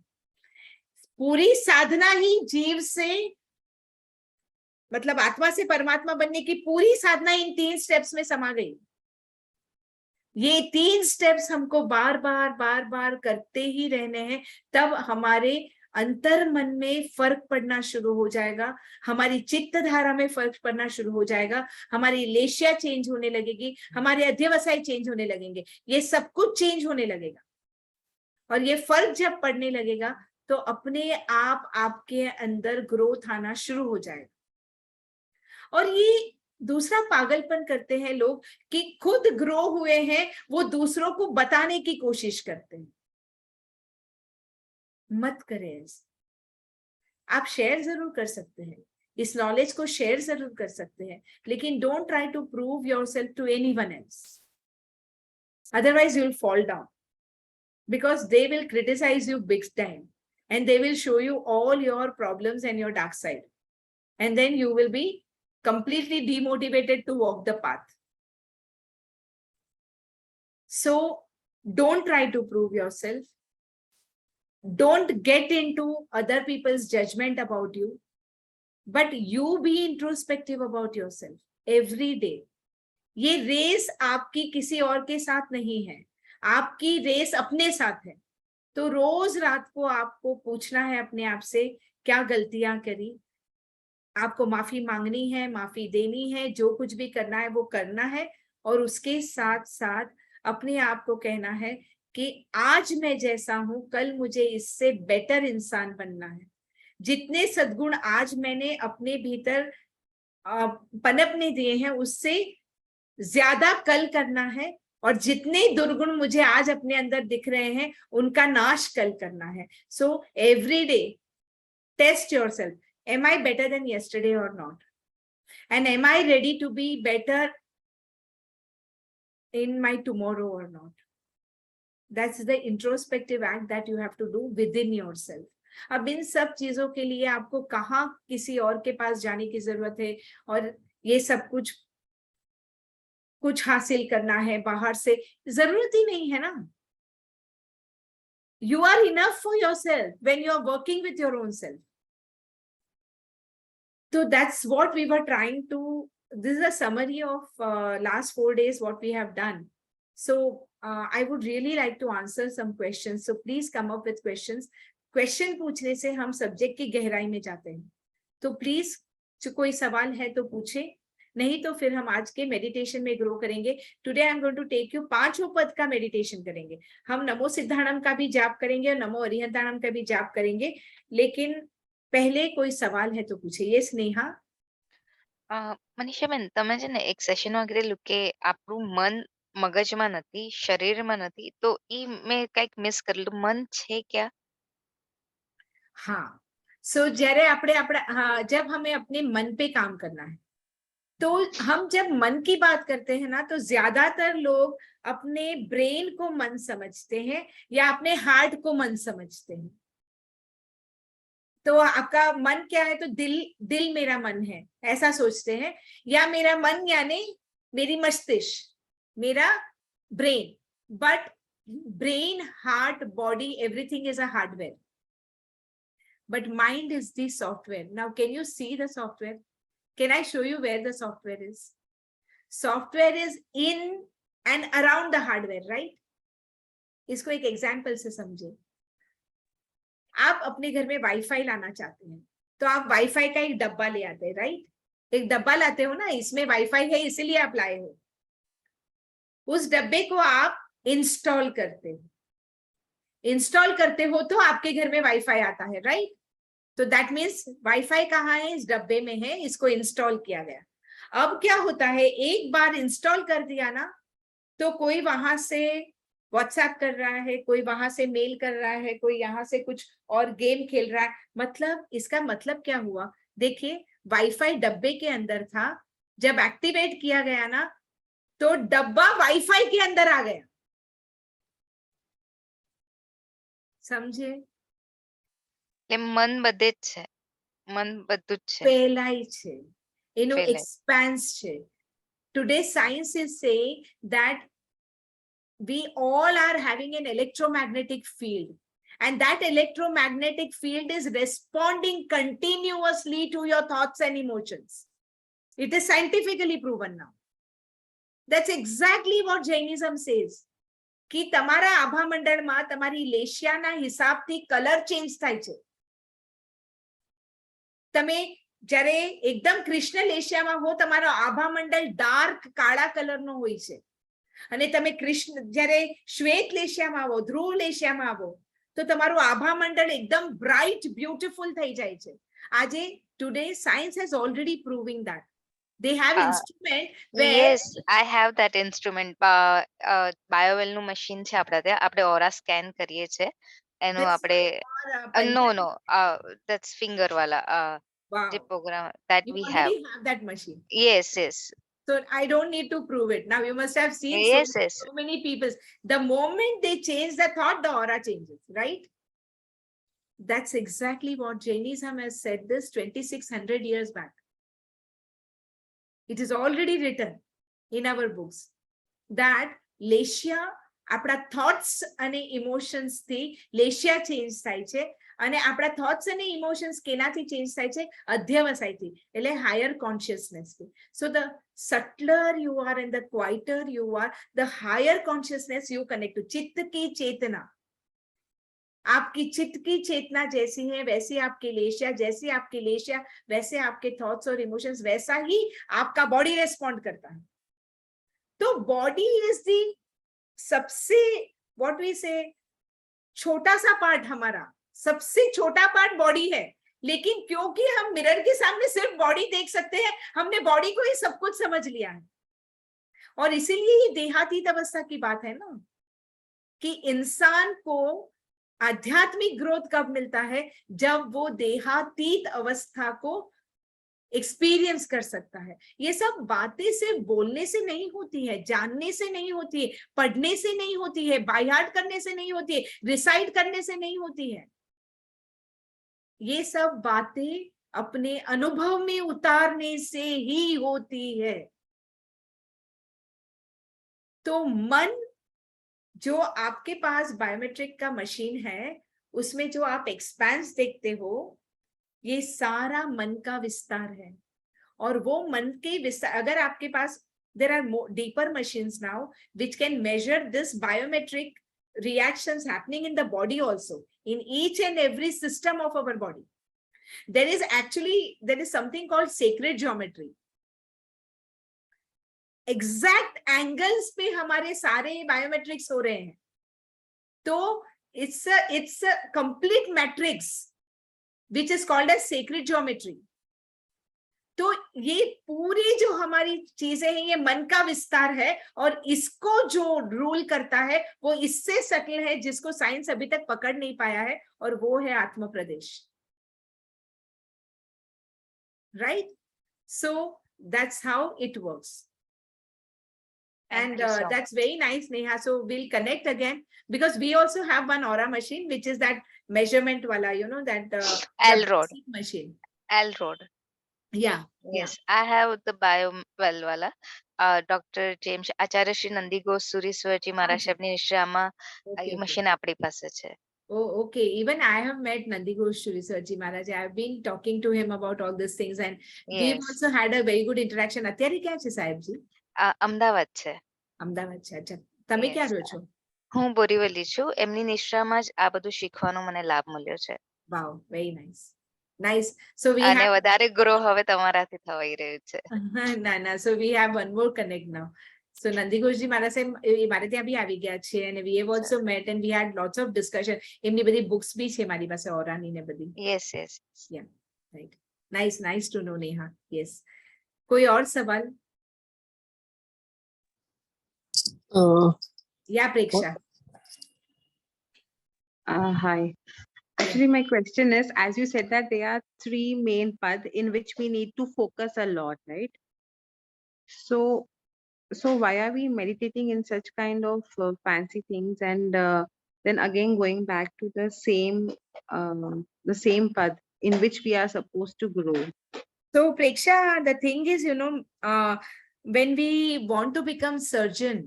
पूरी साधना ही जीव से, मतलब आत्मा से परमात्मा बनने की पूरी साधना इन 3 स्टेप्स में समा गई. ये 3 स्टेप्स हमको बार बार करते ही रहने हैं, तब हमारे अंतर मन में फर्क पड़ना शुरू हो जाएगा, हमारी चित्त धारा में फर्क पड़ना शुरू हो जाएगा, हमारी लेशिया चेंज होने लगेगी, हमारे अध्यवसाय चेंज होने लगेंगे, ये सब कुछ चेंज होने लगेगा. और ये फर्क जब पड़ने लगेगा तो अपने आप आपके अंदर ग्रोथ आना शुरू हो जाएगा. और ये दूसरा पागलपन करते हैं लोग कि खुद ग्रो हुए हैं, वो दूसरों को बताने की कोशिश करते हैं. मत करें. आप शेयर जरूर कर सकते हैं, इस नॉलेज को शेयर जरूर कर सकते हैं, लेकिन don't try to prove yourself to anyone else, otherwise you will fall down, because they will criticize you big time and they will show you all your problems and your dark side, and then you will be completely demotivated to walk the path. So don't try to prove yourself, don't get into other people's judgment about you, but you be introspective about yourself every day. ये race आपकी किसी और के साथ नहीं है, आपकी race अपने साथ है. तो रोज रात को आपको पूछना है अपने आप से, क्या गलतियां करी, आपको माफी मांगनी है, माफी देनी है, जो कुछ भी करना है वो करना है, और उसके साथ साथ अपने आप को कहना है कि आज मैं जैसा हूं, कल मुझे इससे बेटर इंसान बनना है. जितने सद्गुण आज मैंने अपने भीतर पनपने दिए हैं, उससे ज्यादा कल करना है, और जितने दुर्गुण मुझे आज अपने अंदर दिख रहे हैं, उनका नाश कल करना है. So every day test yourself, am I better than yesterday or not, and am I ready to be better in my tomorrow or not. That's the introspective act that you have to do within yourself. अब इन सब चीजों के लिए आपको कहाँ किसी और के पास जाने की जरूरत है, और ये सब कुछ हासिल करना है बाहर से, जरूरत ही नहीं है ना. You are enough for yourself when you are working with your own self. So that's what we were trying to, this is a summary of last 4 days what we have done. So I would really like to answer some questions. So please come up with questions. Question पूछने से हम subject की गहराई में जाते हैं. तो please कोई सवाल है तो पूछे, नहीं तो फिर हम आज के मेडिटेशन में ग्रो करेंगे. Today I am going to take you 5 पद का मेडिटेशन करेंगे. हम नमो सिद्धाणम का भी जाप करेंगे और नमो अरिहंताणम का भी जाप करेंगे. लेकिन पहले कोई सवाल है तो पूछे. ये स्नेहा. મનીષા બેન, તમે છે ને એક સેશન વગેરે કે આપણું મન મગજમાં નથી, શરીરમાં નથી, તો ઈ મેં કઈક મિસ કરેલું. મન છે क्या? हाँ. सो जયારે આપણે जब हमें अपने मन पे काम करना है, तो हम जब मन की बात करते हैं ना, तो ज्यादातर लोग अपने ब्रेन को मन समझते हैं या अपने हार्ट को मन समझते हैं. तो आपका मन क्या है, तो दिल मेरा मन है ऐसा सोचते हैं, या मेरा मन यानी मेरी मस्तिष्क, मेरा brain. But brain, heart, body, everything is a hardware, but mind is the software. Now can you see the software? Can I show you where the software is? Software is in and around the hardware, right? इसको एक example से समझे. आप अपने घर में wifi लाना चाहते हैं, तो आप वाईफाई का एक डब्बा ले आते हैं, राइट? एक डब्बा लाते हो ना, इसमें वाईफाई है इसीलिए आप लाए हो. उस डब्बे को आप इंस्टॉल करते हो. इंस्टॉल करते हो तो आपके घर में वाईफाई आता है, राइट? तो दैट मीन्स वाईफाई कहाँ है? इस डब्बे में है, इसको इंस्टॉल किया गया. अब क्या होता है, एक बार इंस्टॉल कर दिया ना, तो कोई वहां से व्हाट्सएप कर रहा है, कोई वहां से मेल कर रहा है, कोई यहाँ से कुछ और गेम खेल रहा है. मतलब इसका मतलब क्या हुआ? देखिए, वाईफाई डब्बे के अंदर था, जब एक्टिवेट किया गया ना, तो डब्बा वाईफाई के अंदर आ गया. समझे? એટલે મન બધે જ છે. મન બધું જ છે. ફેલાય છે, એનું ફેલાય. એક્સપાન્સ છે. Today science is saying that we all are having an electromagnetic field, and that electromagnetic field is responding continuously to your thoughts and emotions. It is scientifically proven now. That's exactly what Jainism says. कि તમારા આભા મંડળમાં તમારી લેશિયાના હિસાબથી colour change થાય છે. તમે જ્યારે એકદમ કૃષ્ણ લેશિયામાં હો, તમારો આભા મંડળ ડાર્ક કાળા કલરનો હોય છે. અને તમે કૃષ્ણ જ્યારે શ્વેત લેશિયામાં આવો, ધ્રુવ લેશિયામાં આવો, તો તમારું આભા મંડળ એકદમ બ્રાઇટ બ્યુટીફુલ થઈ જાય છે. આજે today science has already proving that. They have instrument where Yes, I have that instrument. Biowell નું મશીન છે આપણા ત્યાં. આપણે ઓરા સ્કેન કરીએ છે. એનું this આપણે or no, no, that's finger वाला જે wow, program that you we have. already have that machine. Yes, yes, So I don't need to prove it. Now you must have seen yes, yes. so many people. The moment they change the thought, the aura changes, right? That's exactly what Jainism has said this 2600 years back. It is already written in our books that લેશિયા આપણા thoughts અને emotions થી લેશિયા change થાય છે, અને આપણા thoughts અને emotions કેનાથી change થાય છે? અધ્યવસાયથી, એટલે higher consciousness થી. So the subtler you are and the quieter you are, the higher consciousness you connect to. चित्त की चेतना, आपकी चित्त की चेतना जैसी है वैसी आपकी लेशिया, जैसी आपकी लेशिया वैसे आपके थॉट्स और इमोशंस, वैसा ही आपका बॉडी रेस्पॉन्ड करता है. तो बॉडी इज दी सबसे व्हाट वी से छोटा सा पार्ट, हमारा सबसे छोटा पार्ट बॉडी है. लेकिन क्योंकि हम मिरर के सामने सिर्फ बॉडी देख सकते हैं, हमने बॉडी को ही सब कुछ समझ लिया है. और इसीलिए ये देहातीत अवस्था की बात है ना, कि इंसान को आध्यात्मिक ग्रोथ कब मिलता है? जब वो देहातीत अवस्था को एक्सपीरियंस कर सकता है. ये सब बातें सिर्फ बोलने से नहीं होती है, जानने से नहीं होती है, पढ़ने से नहीं होती है, बाय हार्ट करने से नहीं होती है, रिसाइट करने से नहीं होती है. ये सब बातें अपने अनुभव में उतारने से ही होती है. तो मन, जो आपके पास बायोमेट्रिक का मशीन है, उसमें जो आप एक्सपेंस देखते हो, ये सारा मन का विस्तार है. और वो मन के विस्तार, अगर आपके पास there are more deeper machines now which can measure this biometric reactions happening in the body also, in each and every system of our body. There is something called sacred geometry. Exact angles पे हमारे सारे biometrics हो रहे हैं. तो it's complete matrix which is called as sacred geometry. तो ये पूरी जो हमारी चीजें हैं, ये मन का विस्तार है, और इसको जो रूल करता है वो इससे सटल है, जिसको साइंस अभी तक पकड़ नहीं पाया है, और वो है आत्म प्रदेश. Right? So that's how it works. And that's very nice, Neha. So we'll connect again, because we also have one aura machine, which is that measurement wala, you know, that L-Rod machine. L-Rod. Yeah. Yes, I have the BioWell वाला. Dr. James Acharya Shri Nandi ઘોષ સુરી સ્વરજી મહારાજ સાહેબની નિશ્રામાં Okay, એ okay. Machine આપણી પાસે છે. Oh, okay. Even I have met Nandighosh Risarji Maharaj. I have been talking to him about all these things, and we've yes. also had a very good interaction. અત્યારે ક્યાં છે સાહેબજી? અમદાવાદ છે. અમદાવાદ છે. અચ્છા. તમે યસ. ક્યાં રહ્યો છો? હું બોરીવલી છું. એમની નિશ્રામાં જ આ બધું શીખવાનો મને લાભ મળ્યો છે. Wow, very nice. Nice. So we અને have વધારે ગ્રો હવે તમારાથી થવાઈ રહ્યું છે. ના. So we have one more connect now. So Nandighoshજી મારા સાહેબ મારે ત્યાં બી આવી ગયા છે, and we have also met and we had lots of discussion. એમની બધી books બી છે મારી પાસે ઓરાની ને બધી. Yes yes. Yeah, right. Nice to know, Neha. Yes. કોઈ ઓર સવાલ? Yeah, Preksha. Hi. Actually, my question is, as you said that there are 3 main paths in which we need to focus a lot, right? So why are we meditating in such kind of fancy things, and then again going back to the same path in which we are supposed to grow? So Preksha, the thing is, when we want to become surgeon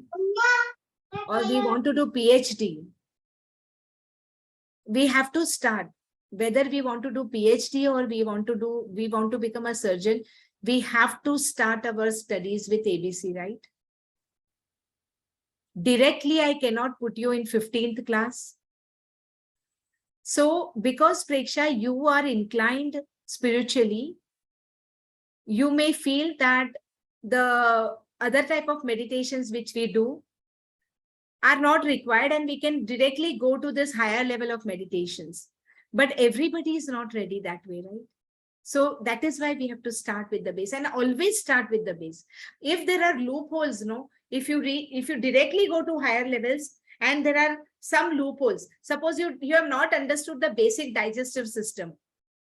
or we want to do PhD, we have to start. Whether we want to do PhD or we want to become a surgeon, we have to start our studies with ABC, right? Directly, I cannot put you in 15th class. So because Preksha, you are inclined spiritually, you may feel that the other type of meditations which we do are not required and we can directly go to this higher level of meditations. But everybody is not ready that way, right? So that is why we have to start with the base, and always start with the base. If there are loopholes, if you directly go to higher levels and there are some loopholes, suppose you have not understood the basic digestive system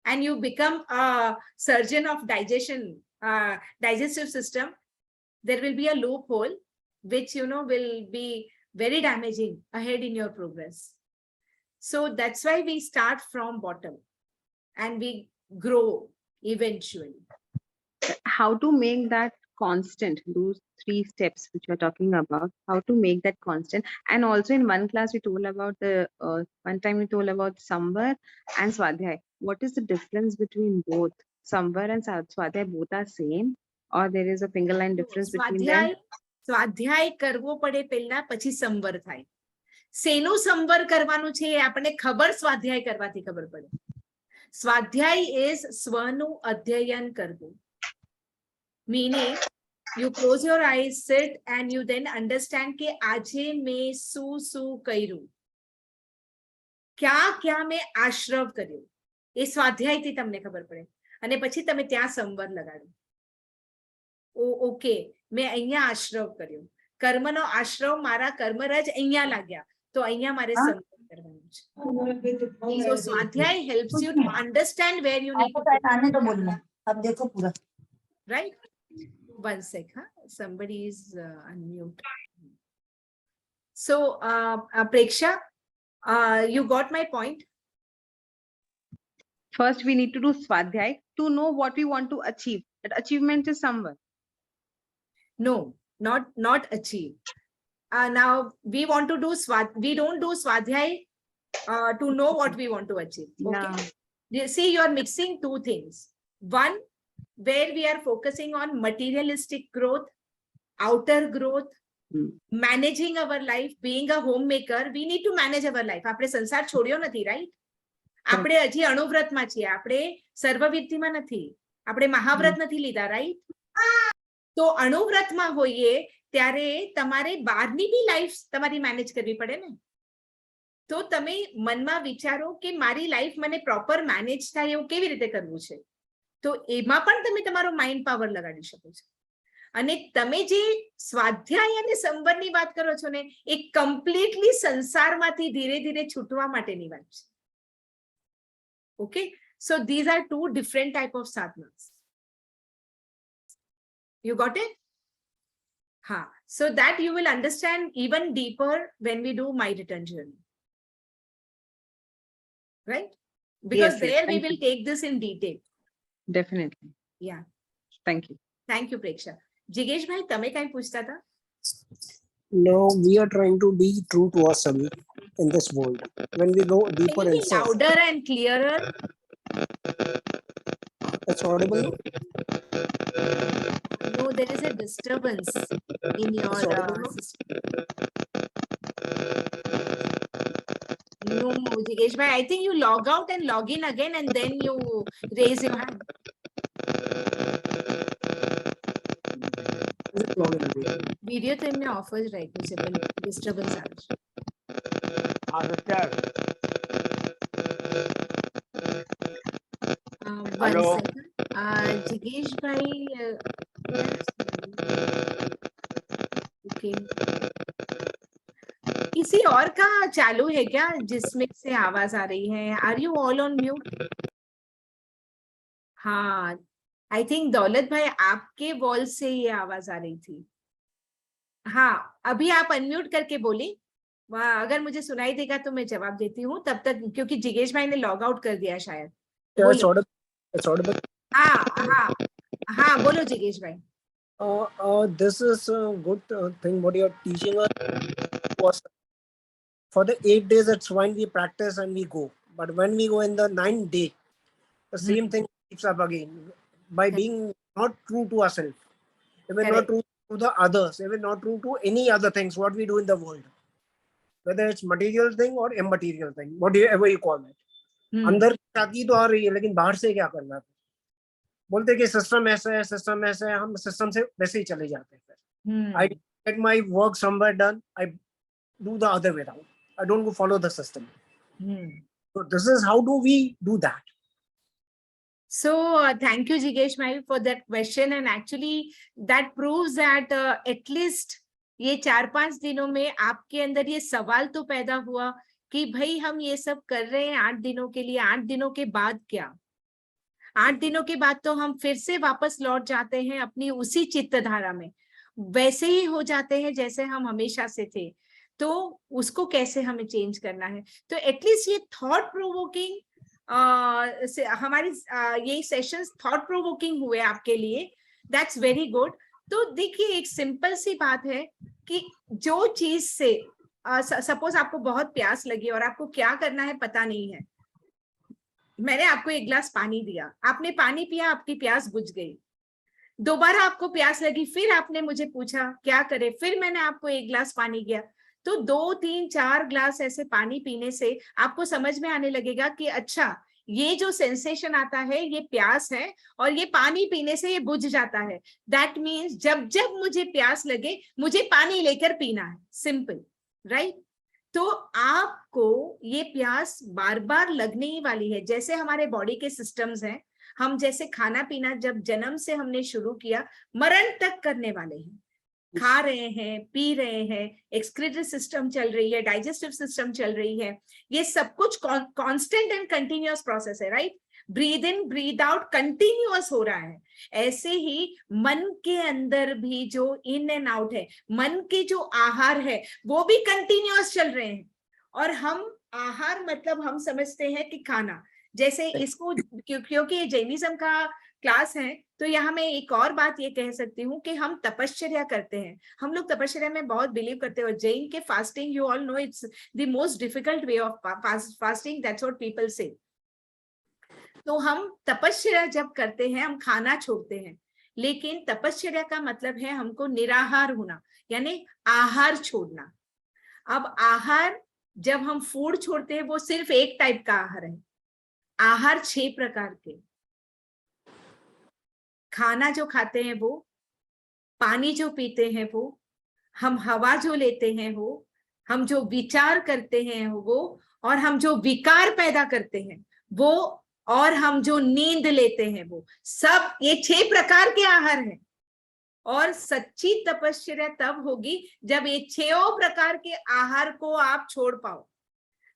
and you become a surgeon of digestive system, there will be a loophole which will be very damaging ahead in your progress. So that's why we start from bottom and we grow eventually. How to make that constant, those 3 steps which you're talking about, how to make that constant? And also in one class we told about one time we told about Samvar and Swadhyay. What is the difference between both? Samvar and Swadhyay both are same, or there is a finger line difference between them? સ્વાધ્યાય કરવો પડે પહેલા, પછી સંવર થાય. શેનું સંવર કરવાનું છે એ આપણને ખબર સ્વાધ્યાય કરવાથી ખબર પડે. સ્વાધ્યાય is સ્વનું અધ્યયન કરવું. Meaning, you close your eyes, sit, and you then understand કે આજે મેં શું કર્યું, ક્યાં મેં આશ્રવ કર્યો, એ સ્વાધ્યાયથી તમને ખબર પડે. અને પછી તમે ત્યાં સંવર લગાડો. ઓકે, મેં અહીંયા આશ્રવ કર્યો, કર્મનો આશ્રવ મારા કર્મરજ અહીંયા लाग्या, તો અહીંયા મારે સંવર કરવાનું છે. So સ્વાધ્યાય helps you to understand where you need to put. Right? One sec, somebody is unmute. So Preksha, you got my point? First we need to do Swadhyay to know what we want to achieve. That achievement is somewhere. No, not achieve. Now we want to do we don't do Swadhyay to know what we want to achieve. Okay? You see, you are mixing 2 things. One, where we are focusing on materialistic growth, outer growth, managing our life, being a homemaker. We need to manage our life. આપણે સંસાર છોડ્યો નથી, right? આપણે હજી અણુવ્રતમાં છીએ, આપણે સર્વવિધિમાં નથી, આપણે મહાવ્રત નથી લીધા, right? તો અણુવ્રતમાં હોઈએ ત્યારે તમારે બહારની બી લાઈફ તમારી મેનેજ કરવી પડે ને. તો તમે મનમાં વિચારો કે મારી લાઈફ મને પ્રોપર મેનેજ થાય એવું કેવી રીતે કરવું છે. તો એમાં પણ તમે તમારો માઇન્ડ પાવર લગાડી શકો છો. અને તમે જે સ્વાધ્યાય અને સંવરની વાત કરો છો ને, એ કમ્પ્લીટલી સંસારમાંથી ધીરે ધીરે છૂટવા માટેની વાત છે. Okay, so these are 2 different type of sadhanas. You got it? So that you will understand even deeper when we do my return journey, right? Because Yes, there we thank will you. take this in detail. Definitely. Yeah. Thank you. Thank you, Preksha. Jigesh bhai, તમે કઈ પૂછતા હતા? No, we are trying to be true to ourselves in this world. When we go Can deeper you be inside, louder and clearer? it's audible now? No, there is a disturbance in your It's audible now? system. No, Jigesh bhai, I think you log out and log in again and then you raise your hand. Is it long enough? Video तो इनमें offers right मुझे पहले disturbance आ रही one Hello. second. जिगेश भाई okay. किसी और का चालू है क्या जिसमें से आवाज आ रही है? Are you all on mute? हाँ, आई थिंक दौलत भाई आपके वॉल से ये आवाज आ रही थी. हाँ, अभी आप अनम्यूट करके बोली. अगर मुझे सुनाई देगा तो मैं जवाब देती हूँ तब तक, क्योंकि जिगेश भाई ने लॉग आउट कर दिया शायद. Yeah, it's audible. It's audible. हाँ हाँ हाँ, बोलो जिगेश भाई. This is a good thing what you are teaching us. Was for the 8 days, it's fine. We practice and we go. But when we go in the 9th day, the same thing keeps up again. By being not true to ourselves, if we're not true to the others, if we're not true to any other things, what we do in the world, whether it's material thing or immaterial thing, whatever you call it. अंदर ताकि तो आ रही है, लेकिन बाहर से क्या करना है? बोलते कि सिस्टम ऐसा है, सिस्टम ऐसा है, हम सिस्टम से वैसे ही चले जाते हैं. I get my work somewhere done, I do the other way around. I don't go follow the system. So this is how do we do that? So thank you, Jigesh bhai, for that question, and actually that proves that at least ये 4-5 दिनों में आपके अंदर ये सवाल तो पैदा हुआ कि भाई हम ये सब कर रहे हैं 8 दिनों के लिए, 8 दिनों के बाद क्या? 8 दिनों के बाद तो हम फिर से वापस लौट जाते हैं अपनी उसी चित्त धारा में, वैसे ही हो जाते हैं जैसे हम हमेशा से थे. तो उसको कैसे हमें चेंज करना है? तो एटलीस्ट ये थॉट प्रोवोकिंग हमारी ये सेशंस थॉट प्रोवोकिंग हुए आपके लिए. That's very good. तो देखिए, एक सिंपल सी बात है कि जो चीज से सपोज आपको बहुत प्यास लगी और आपको क्या करना है पता नहीं है. मैंने आपको एक गिलास पानी दिया, आपने पानी पिया, आपकी प्यास बुझ गई. दोबारा आपको प्यास लगी, फिर आपने मुझे पूछा क्या करे, फिर मैंने आपको एक गिलास पानी दिया. तो 2, 3, 4 ग्लास ऐसे पानी पीने से आपको समझ में आने लगेगा कि अच्छा, ये जो सेंसेशन आता है ये प्यास है और ये पानी पीने से ये बुझ जाता है. दैट मीन्स जब जब मुझे प्यास लगे मुझे पानी लेकर पीना है. Simple, right? तो आपको ये प्यास बार बार लगने ही वाली है. जैसे हमारे बॉडी के सिस्टम्स हैं, हम जैसे खाना पीना जब जन्म से हमने शुरू किया, मरण तक करने वाले हैं. खा रहे हैं, पी रहे हैं, एक्सक्रीटरी सिस्टम चल रही है, डाइजेस्टिव सिस्टम चल रही है. ये सब कुछ कांस्टेंट एंड कंटिन्यूअस प्रोसेस है, right? Breathe in breathe out continuous हो रहा है. ऐसे ही मन के अंदर भी जो इन एंड आउट है, मन के जो आहार है वो भी कंटिन्यूअस चल रहे हैं. और हम आहार मतलब हम समझते हैं कि खाना, जैसे इसको क्योंकि ये जैनिज्म का क्लास है तो यहाँ मैं एक और बात ये कह सकती हूँ कि हम तपश्चर्या करते हैं. हम लोग तपश्चर्या में बहुत बिलीव करते हैं. और जैन के fasting, you all know, it's the most difficult way of fasting, that's what people से. तो हम तपश्चर्या जब करते हैं हम खाना छोड़ते हैं, लेकिन तपश्चर्या का मतलब है हमको निराहार होना, यानी आहार छोड़ना. अब आहार जब हम फूड छोड़ते हैं वो सिर्फ एक टाइप का आहार है. आहार 6 प्रकार के. खाना जो खाते हैं वो, पानी जो पीते हैं वो, हम हवा जो लेते हैं वो, हम जो विचार करते हैं वो, और हम जो विकार पैदा करते हैं वो, और हम जो नींद लेते हैं वो, सब ये 6 प्रकार के आहार हैं. और सच्ची तपश्चर्या तब होगी जब ये 6 प्रकार के आहार को आप छोड़ पाओ.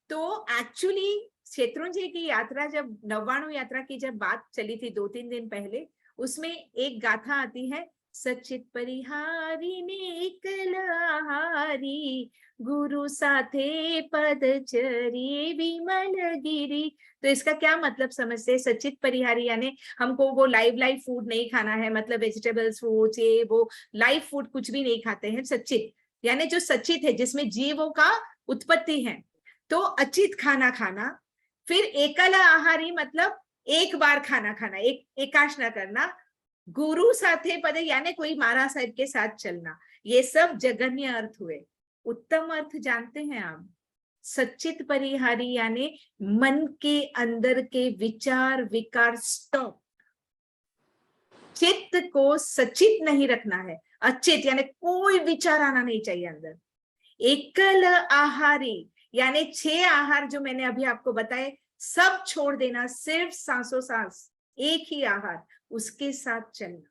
तो एक्चुअली शत्रुंजय की यात्रा, जब 99 यात्रा की जब बात चली थी 2-3 दिन पहले, उसमें एक गाथा आती है, सचित परिहारी ने एकलहारी, गुरु साथे पदचरी विमल गिरी. तो इसका क्या मतलब समझते हैं? सचित परिहारी यानी हमको वो लाइव फूड नहीं खाना है, मतलब वेजिटेबल्स, फ्रूट्स, ये वो लाइव फूड कुछ भी नहीं खाते हैं. सचित यानी जो सचित है, जिसमें जीवों का उत्पत्ति है, तो अचित खाना खाना। फिर एकल आहारी मतलब एक बार खाना खाना, एकाश न करना। गुरु साथे पदे यानी कोई महाराज साहब के साथ चलना। ये सब जघन्य अर्थ हुए। उत्तम अर्थ जानते हैं आप? सच्चित परिहारी यानी मन के अंदर के विचार विकार स्टॉप। चित्त को सचित नहीं रखना है, अचित यानी कोई विचार आना नहीं चाहिए अंदर। एकल आहारी यानी 6 आहार जो मैंने अभी आपको बताए सब छोड़ देना, सिर्फ सांसों सांस, एक ही आहार, उसके साथ चलना।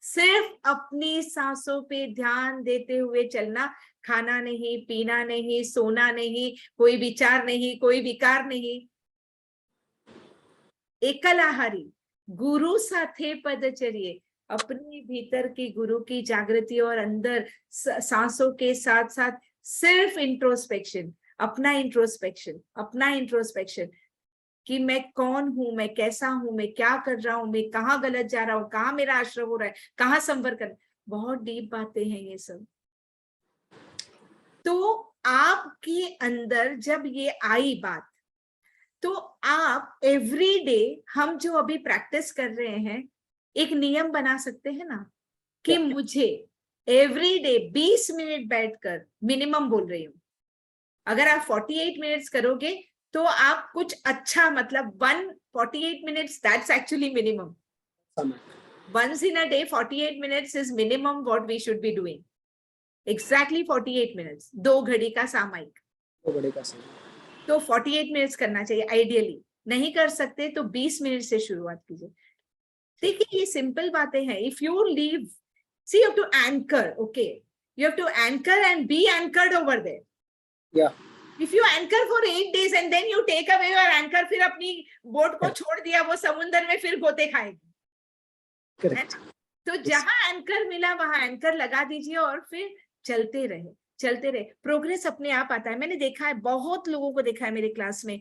सिर्फ अपनी सांसों पे ध्यान देते हुए चलना, खाना नहीं, पीना नहीं, सोना नहीं, कोई विचार नहीं, कोई विकार नहीं। एकल आहारी, गुरु साथे पदचर्ये, अपने भीतर की गुरु की जागृति और अंदर सांसों के साथ साथ सिर्फ इंट्रोस्पेक्शन, अपना इंट्रोस्पेक्शन, अपना इंट्रोस्पेक्शन कि मैं कौन हूं, मैं कैसा हूं, मैं क्या कर रहा हूं, मैं कहाँ गलत जा रहा हूं, कहाँ मेरा आश्रय हो रहा है, कहाँ संवर कर। बहुत डीप बातें हैं ये सब। तो आपके अंदर जब ये आई बात, तो आप एवरी डे, हम जो अभी प्रैक्टिस कर रहे हैं, एक नियम बना सकते हैं ना कि मुझे एवरी डे 20 मिनट बैठकर, मिनिमम बोल रही हूँ, अगर आप 48 मिनट्स करोगे तो आप कुछ अच्छा, मतलब 148 minutes, that's actually minimum. Once in a day 48 minutes is minimum what we should be doing. Exactly 48 minutes, 2 घड़ी का सामायिक, 2 घड़ी का सामायिक। तो 48 मिनट्स करना चाहिए आइडियली। नहीं कर सकते तो 20 मिनट से शुरुआत कीजिए। देखिए ये सिंपल बातें हैं। If you leave, see you have to anchor, okay, you have to anchor and be anchored over there. या If you anchor for 8 days and then you take away your anchor, फिर अपनी boat को छोड़ दिया, वो समुद्र में फिर गोते खाएगी। करेक्ट। तो जहां एंकर मिला वहां एंकर लगा दीजिए और फिर चलते रहे, चलते रहे। प्रोग्रेस अपने आप आता है। मैंने देखा है, बहुत लोगों को देखा है मेरे क्लास में।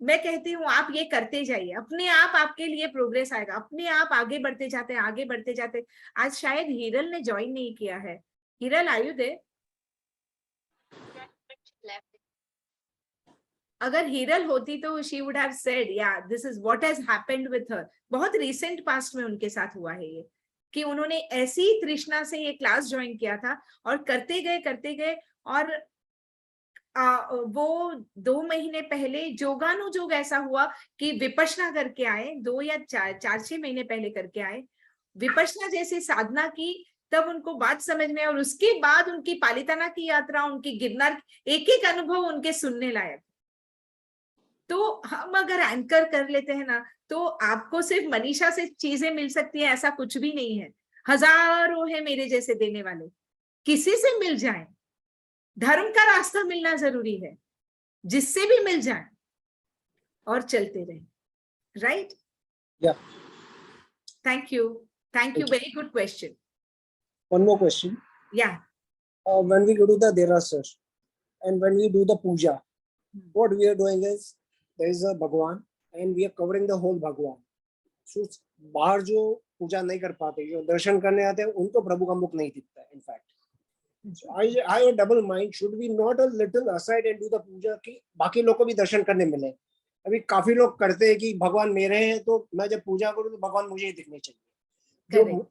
मैं कहती हूँ आप ये करते जाइए, अपने आप आपके लिए प्रोग्रेस आएगा, अपने आप आगे बढ़ते जाते हैं, आगे बढ़ते जाते। आज शायद हिरल ने ज्वाइन नहीं किया है। Hiral, are you there? अगर हिरल होती तो she would have said, yeah this is what has happened with her. बहुत रिसेंट पास्ट में उनके साथ हुआ है ये, कि उन्होंने ऐसी तृष्णा से ये क्लास ज्वाइन किया था और करते गए और वो 2 महीने पहले जोगानुजोग ऐसा हुआ कि विपश्यना करके आए, 2 या 4-6 महीने पहले करके आए, विपश्यना जैसी साधना की, तब उनको बात समझ में, और उसके बाद उनकी पालिताना की यात्रा, उनकी गिरनार, एक एक अनुभव उनके सुनने लायक। तो हम अगर एंकर कर लेते हैं ना, तो आपको सिर्फ मनीषा से चीजें मिल सकती है ऐसा कुछ भी नहीं है। हजारों है मेरे जैसे देने वाले, किसी से मिल जाए। धर्म का रास्ता मिलना जरूरी है, जिससे भी मिल जाए और चलते रहे। Right? Yeah. Thank you. Thank you. Very good question. One more question. Yeah. When we go to the Derasar and when we do the puja, what we are doing is there is a Bhagwan and we are covering the whole Bhagwan. So बाहर जो पूजा नहीं कर पाते, जो दर्शन करने आते हैं, उनको प्रभु का मुख नहीं दिखता है। In fact, so I have a double mind. Should we not a little aside and do the puja कि बाकी लोग को भी दर्शन करने मिले? अभी काफी लोग करते हैं कि भगवान मेरे हैं तो मैं जब पूजा करूं तो भगवान मुझे ही दिखने चाहिए।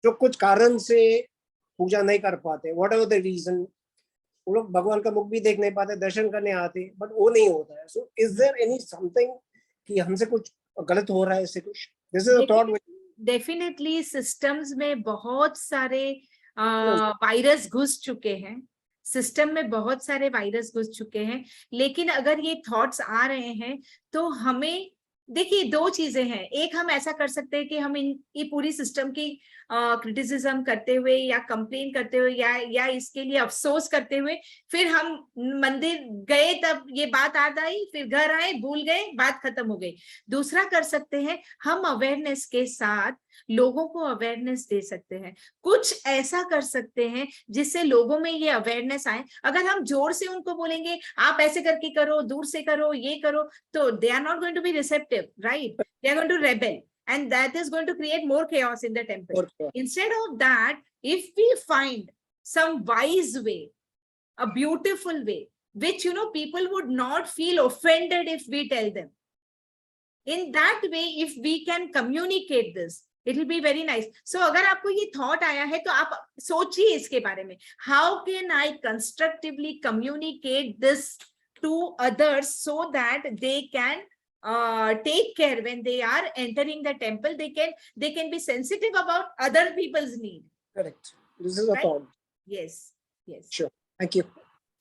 जो कुछ कारण से पूजा नहीं कर पाते, वॉट एवर द रीजन, वो लोग भगवान का मुख भी देख नहीं पाते, दर्शन करने आते, बट वो नहीं होता है। So is there any something कि हमसे कुछ गलत हो रहा है इससे कुछ? This is a thought. Definitely systems में बहुत सारे वायरस घुस चुके हैं, सिस्टम में बहुत सारे वायरस घुस चुके हैं। लेकिन अगर ये थॉट्स आ रहे हैं तो हमें, देखिए 2 चीजें हैं। एक, हम ऐसा कर सकते हैं कि हम ये पूरी सिस्टम की क्रिटिसिज्म करते हुए या कंप्लेन करते हुए या इसके लिए अफसोस करते हुए फिर हम मंदिर गए, तब ये बात याद आई, फिर घर आए, भूल गए, बात खत्म हो गई। दूसरा कर सकते हैं, हम अवेयरनेस के साथ लोगों को अवेयरनेस दे सकते हैं। कुछ ऐसा कर सकते हैं जिससे लोगों में ये अवेयरनेस आए। अगर हम जोर से उनको बोलेंगे आप ऐसे करके करो, दूर से करो, ये करो, तो they are not going to be receptive, right? They are going to rebel and that is going to create more chaos in the temple. Instead of that, if we find some wise way, a beautiful way, which, people would not feel offended if we tell them. In that way, if we can communicate this, it will be very nice. So अगर आपको ये thought आया है तो आप सोचिए इसके बारे में. How can I constructively communicate this to others so that they can take care when they are entering the temple? They can be sensitive about other people's need. Correct. This is a Right? thought. Yes. Sure. Thank you.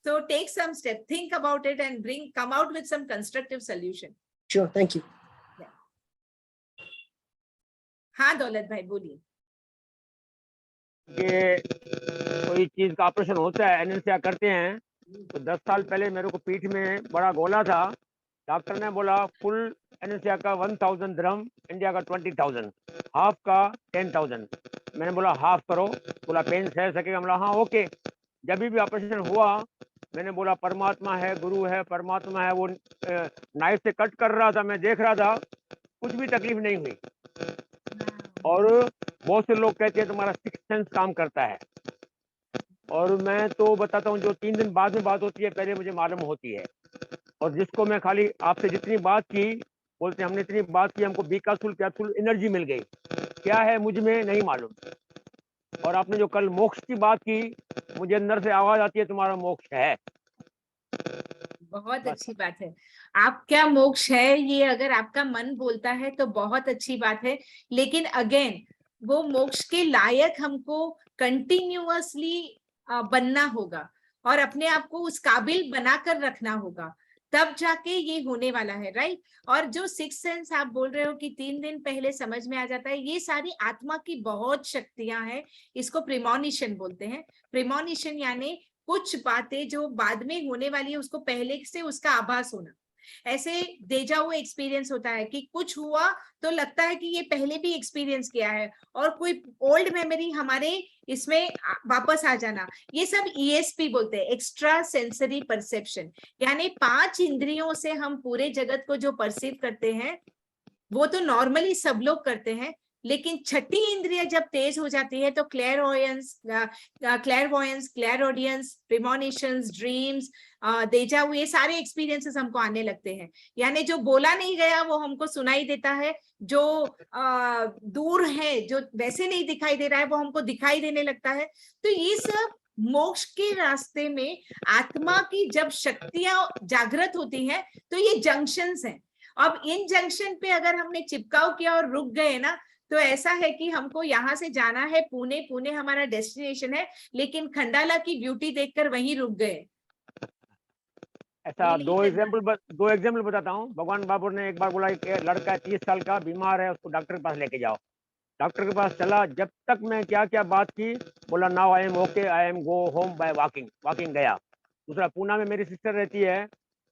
So take some step, think about it, and come out with some constructive solution. Sure. Thank you. हाँ दौलत भाई बोलिए. कि कोई चीज का operation होता है, एनेस्थीसिया करते हैं, तो 10 साल पहले मेरे को पीठ में बड़ा गोला था. डॉक्टर ने बोला फुल एनेस्थीसिया का 1000 दिरहम, इंडिया का 20,000, हाफ का 10,000. मैंने बोला हाफ करो. बोला पेन सह सकेगा? बोला हाँ ओके. जब भी ऑपरेशन हुआ मैंने बोला परमात्मा है, गुरु है, परमात्मा है. वो नाइफ से कट कर रहा था, मैं देख रहा था, कुछ भी तकलीफ नहीं हुई. और बहुत से लोग कहते हैं तुम्हारा सिक्स सेंस काम करता है, और मैं तो बताता हूँ जो 3 दिन बाद में बात होती है पहले मुझे मालूम होती है. और जिसको मैं खाली आपसे जितनी बात की, बोलते हमने इतनी बात की, हमको बीकासुल कैप्सूल एनर्जी मिल गई. क्या है मुझ में नहीं मालूम. और आपने जो कल मोक्ष की बात की, मुझे अंदर से आवाज आती है तुम्हारा मोक्ष है. बहुत अच्छी बात है. आप क्या मोक्ष है ये अगर आपका मन बोलता है तो बहुत अच्छी बात है. लेकिन अगेन वो मोक्ष के लायक हमको कंटिन्यूअसली बनना होगा और अपने आप को उस काबिल बनाकर रखना होगा, तब जाके ये होने वाला है. राइट. और जो सिक्स सेंस आप बोल रहे हो कि 3 दिन पहले समझ में आ जाता है, ये सारी आत्मा की बहुत शक्तियां हैं. इसको प्रिमोनिशन बोलते हैं. प्रिमोनिशन यानी कुछ बातें जो बाद में होने वाली है उसको पहले से उसका आभास होना. ऐसे डेजा वो एक्सपीरियंस होता है कि कुछ हुआ तो लगता है कि ये पहले भी एक्सपीरियंस किया है, और कोई ओल्ड मेमोरी हमारे इसमें वापस आ जाना. ये सब ESP बोलते हैं, एक्स्ट्रा सेंसरी परसेप्शन. यानी 5 इंद्रियों से हम पूरे जगत को जो परसीव करते हैं वो तो नॉर्मली सब लोग करते हैं, लेकिन छठी इंद्रिय जब तेज हो जाती है तो क्लेरवॉयंस, क्लैरऑडियंस, प्रिमोनिशंस, ड्रीम्स, डेजा वू, ये सारे एक्सपीरियंसेस हमको आने लगते हैं. यानी जो बोला नहीं गया वो हमको सुनाई देता है, जो दूर है, जो वैसे नहीं दिखाई दे रहा है वो हमको दिखाई देने लगता है. तो ये सब मोक्ष के रास्ते में आत्मा की जब शक्तियां जागृत होती हैं तो ये जंक्शंस हैं. अब इन जंक्शन पे अगर हमने चिपकाव किया और रुक गए ना, तो ऐसा है कि हमको यहाँ से जाना है पुणे, पुणे हमारा डेस्टिनेशन है, लेकिन खंडाला की ब्यूटी देखकर वहीं रुक गए. ऐसा दो एग्जाम्पल बताता हूँ. भगवान बाबू ने एक बार बोला एक लड़का 30 साल का बीमार है, उसको डॉक्टर के पास लेके जाओ. डॉक्टर के पास चला, जब तक मैं क्या क्या बात की, बोला now I am okay, I am go home by walking गया. दूसरा पूना में मेरी सिस्टर रहती है,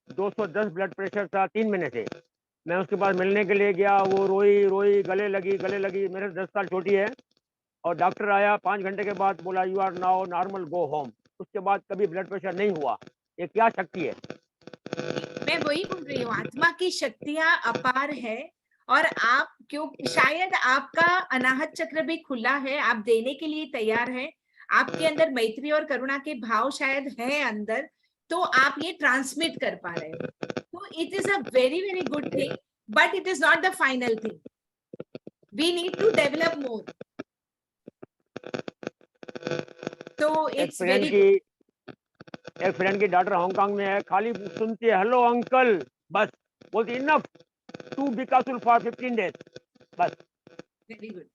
210 ब्लड प्रेशर था 3 महीने से. मैं उसके पास मिलने के लिए गया, वो रोई, गले लगी. मेरे 10 साल छोटी है. और डॉक्टर आया 5 घंटे के बाद, बोला you are now normal, go home. उसके बाद कभी ब्लड प्रेशर नहीं हुआ. ये क्या शक्ति है? मैं वही बोल रही हूँ, आत्मा की शक्तियां अपार है. और आप क्यों, शायद आपका अनाहत चक्र भी खुला है, आप देने के लिए तैयार हैं, आपके अंदर मैत्री और करुणा के भाव शायद है अंदर, तो आप ये ट्रांसमिट कर पा रहे हैं. तो it is a very very good thing, but it is not the final thing. We need to develop more. तो इट्स वेरी गुड. एक फ्रेंड की डॉटर हांगकांग में है, खाली सुनती है हेलो अंकल, बस बोलती इनफ टू बीकासुल फॉर 15 डेज, बस. Very good.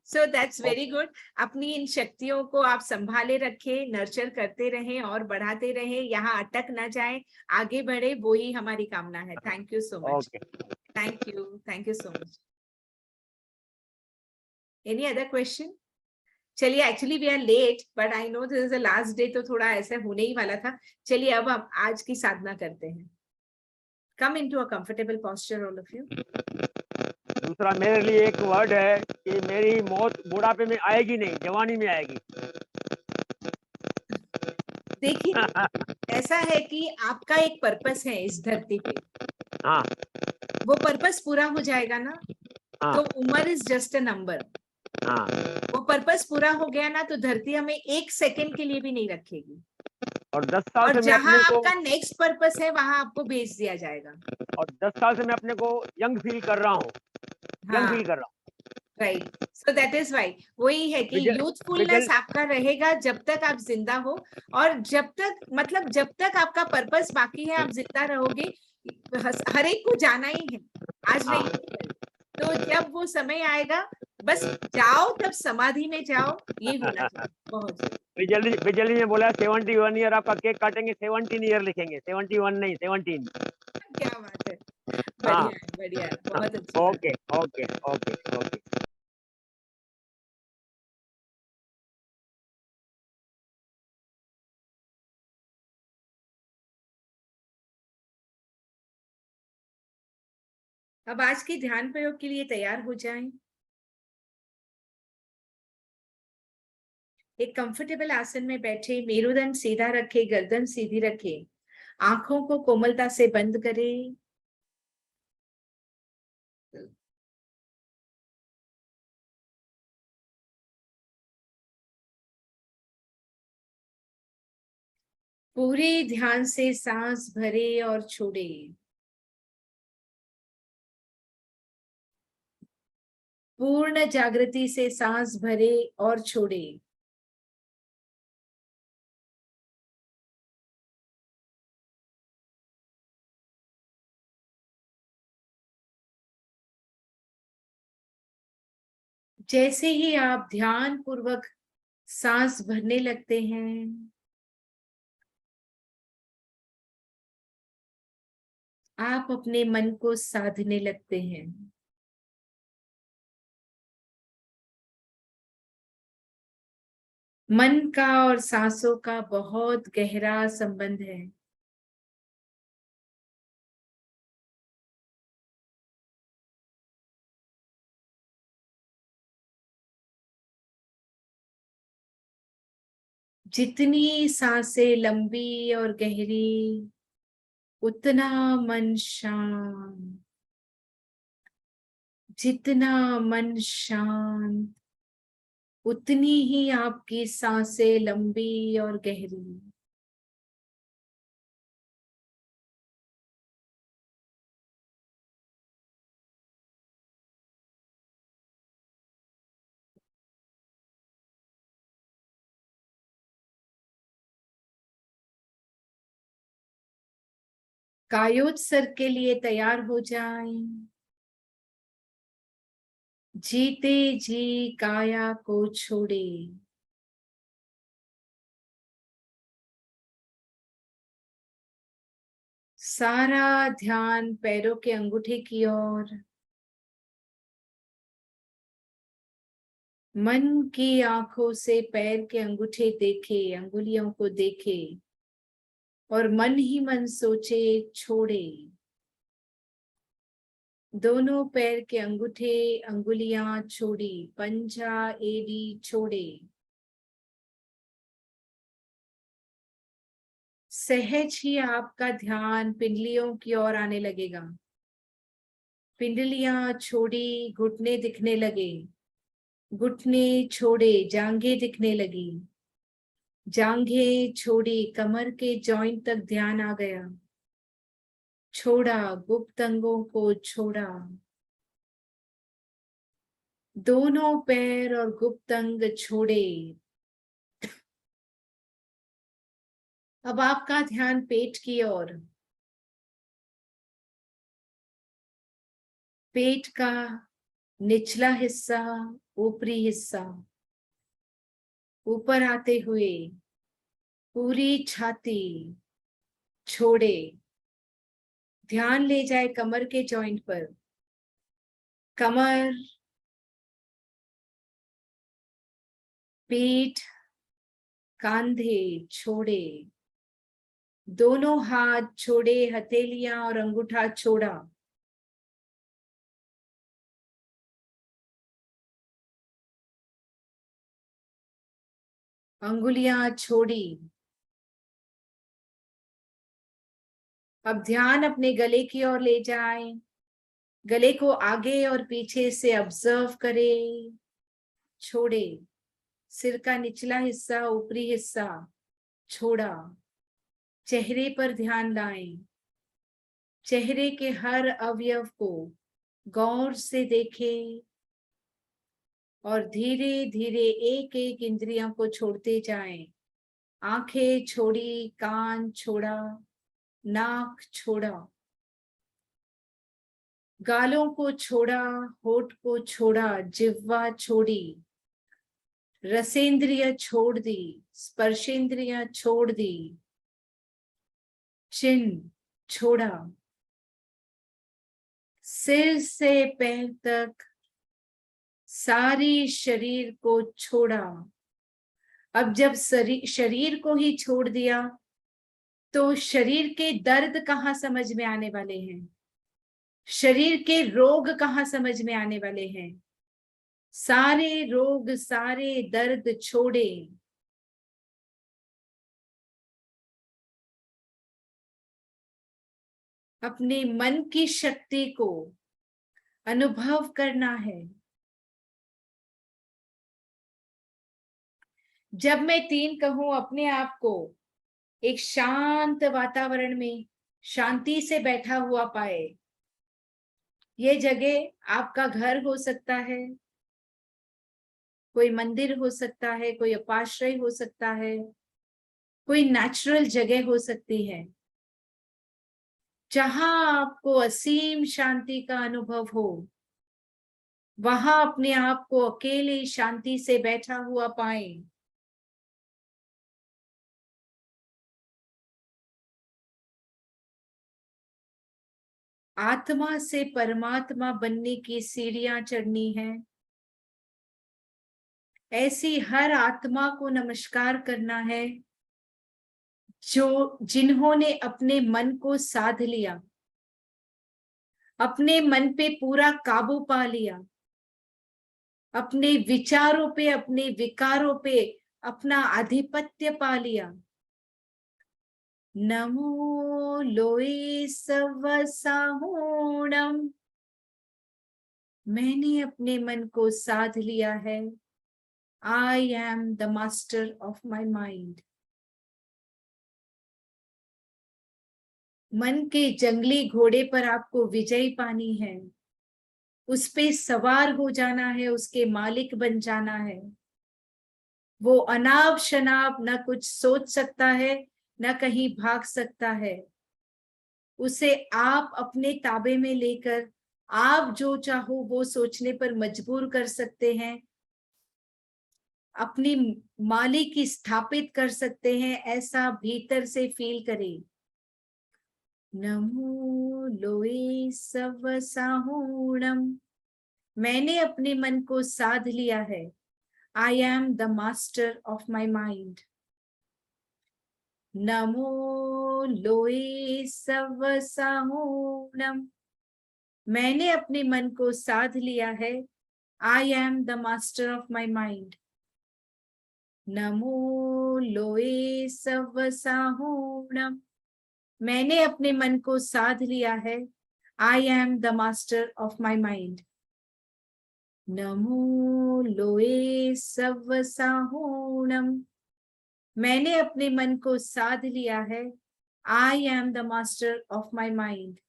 So that's very good. अपनी इन शक्तियों को आप संभाले रखें, नर्चर करते रहें और बढ़ाते रहें, यहाँ अटक ना जाए, आगे बढ़े, वो ही हमारी कामना है. Thank you so much. Thank you so much. Any other question? चलिए, actually we are late, but I know this is the last day, तो थोड़ा ऐसा होने ही वाला था. चलिए अब हम आज की साधना करते हैं. Come into a comfortable posture all of you. दूसरा मेरे लिए एक वर्ड है कि मेरी मौत बुढ़ापे में आएगी नहीं, जवानी में आएगी. देखिए ऐसा है कि आपका एक पर्पस है इस धरती पे. हाँ. वो पर्पस पूरा हो जाएगा ना, हाँ. तो उम्र इज जस्ट अ नंबर. हाँ. वो पर्पस पूरा हो गया ना तो धरती हमें 1 सेकंड के लिए भी नहीं रखेगी, और 10 साल और से मैं जहां अपने को आपका नेक्स्ट पर्पस है वहां आपको भेज दिया जाएगा। और 10 साल से मैं अपने को यंग फील कर रहा हूँ, यंग हाँ, फील कर रहा हूँ। Right, so that is why, वही है कि विजय यूथफुलनेस विजय आपका रहेगा जब तक आप जिंदा हो, और जब तक मतलब जब तक आपका पर्पस बाकी है आप जिंदा रहोगे। हर एक को जाना ही है, आज हाँ नहीं तो कल। तो जब वो समय आएगा, बस जाओ, तब समाधि में जाओ, ये होना चाहिए, बहुत जरूरी। विजय ने बोला 71 ईयर आपका केक काटेंगे, 17 ईयर लिखेंगे, 71 नहीं 17। क्या बात है, हाँ बढ़िया है, बढ़िया है, बहुत अच्छी बात ओके ओके ओके ओके। है। अब आज के ध्यान प्रयोग के लिए तैयार हो जाएं। एक कंफर्टेबल आसन में बैठे, मेरुदंड सीधा रखे, गर्दन सीधी रखे, आंखों को कोमलता से बंद करें। पूरे ध्यान से सांस भरे और छोड़े। पूर्ण जागृति से सांस भरे और छोड़े। जैसे ही आप ध्यान पूर्वक सांस भरने लगते हैं, आप अपने मन को साधने लगते हैं। मन का और सांसों का बहुत गहरा संबंध है। जितनी सांसें लंबी और गहरी, उतना मन शांत। जितना मन शांत, उतनी ही आपकी सांसें लंबी और गहरी। कायोत्सर्ग के लिए तैयार हो जाएं। जीते जी काया को छोड़े। सारा ध्यान पैरों के अंगूठे की ओर। मन की आंखों से पैर के अंगूठे देखे, अंगुलियों को देखे, और मन ही मन सोचे छोड़े। दोनों पैर के अंगूठे, अंगुलियां छोड़ी, पंजा एड़ी छोड़े। सहज ही आपका ध्यान पिंडलियों की ओर आने लगेगा। पिंडलियां छोड़ी, घुटने दिखने लगे। घुटने छोड़े, जांघें दिखने लगी। जांघें छोड़ी, कमर के जॉइंट तक ध्यान आ गया। छोड़ा, गुप्त अंगों को छोड़ा। दोनों पैर और गुप्त अंग छोड़े। अब आपका ध्यान पेट की ओर। पेट का निचला हिस्सा, ऊपरी हिस्सा, ऊपर आते हुए पूरी छाती छोड़े। ध्यान ले जाए कमर के जॉइंट पर। कमर, पीठ, कंधे छोड़े। दोनों हाथ छोड़े, हथेलियां और अंगूठा छोड़ा। अंगुलियां छोड़ी। अब ध्यान अपने गले की ओर ले जाए। गले को आगे और पीछे से ऑब्जर्व करें, छोड़े। सिर का निचला हिस्सा, ऊपरी हिस्सा छोड़ा। चेहरे पर ध्यान लाएं। चेहरे के हर अवयव को गौर से देखें और धीरे धीरे एक एक इंद्रियों को छोड़ते जाएं। आंखें छोड़ी, कान छोड़ा, नाक छोड़ा, गालों को छोड़ा, होठ को छोड़ा, जिह्वा छोड़ी, रसेंद्रिय छोड़ दी, स्पर्शेंद्रिय छोड़ दी, चिन्ह छोड़ा, सिर से पैर तक सारी शरीर को छोड़ा। अब जब शरीर को ही छोड़ दिया तो शरीर के दर्द कहाँ समझ में आने वाले हैं, शरीर के रोग कहाँ समझ में आने वाले हैं। सारे रोग, सारे दर्द छोड़े। अपने मन की शक्ति को अनुभव करना है। जब मैं 3 कहूं, अपने आप को एक शांत वातावरण में शांति से बैठा हुआ पाए। ये जगह आपका घर हो सकता है, कोई मंदिर हो सकता है, कोई उपाश्रय हो सकता है, कोई नेचुरल जगह हो सकती है, जहां आपको असीम शांति का अनुभव हो। वहां अपने आप को अकेले शांति से बैठा हुआ पाए। आत्मा से परमात्मा बनने की सीढ़ियां चढ़नी है। ऐसी हर आत्मा को नमस्कार करना है जिन्होंने अपने मन को साध लिया, अपने मन पे पूरा काबू पा लिया, अपने विचारों पे, अपने विकारों पे अपना आधिपत्य पा लिया। नमो लोए सवसाहूणम। मैंने अपने मन को साध लिया है। I am the master of my mind. मन के जंगली घोड़े पर आपको विजय पानी है, उस पे सवार हो जाना है, उसके मालिक बन जाना है। वो अनाप शनाप न कुछ सोच सकता है, न कहीं भाग सकता है। उसे आप अपने ताबे में लेकर आप जो चाहो वो सोचने पर मजबूर कर सकते हैं, अपनी मालिकी स्थापित कर सकते हैं। ऐसा भीतर से फील करें। नमो लोए सवसाहूणम। मैंने अपने मन को साध लिया है। I am the master of my mind. नमो लोए सवसाहूणम। मैंने अपने मन को साध लिया है। I am the master of my mind. नमो लोए सवसाहूणम। मैंने अपने मन को साध लिया है। I am the master of my mind. नमो लोए सवसाहूणम। मैंने अपने मन को साध लिया है। I am the master of my mind.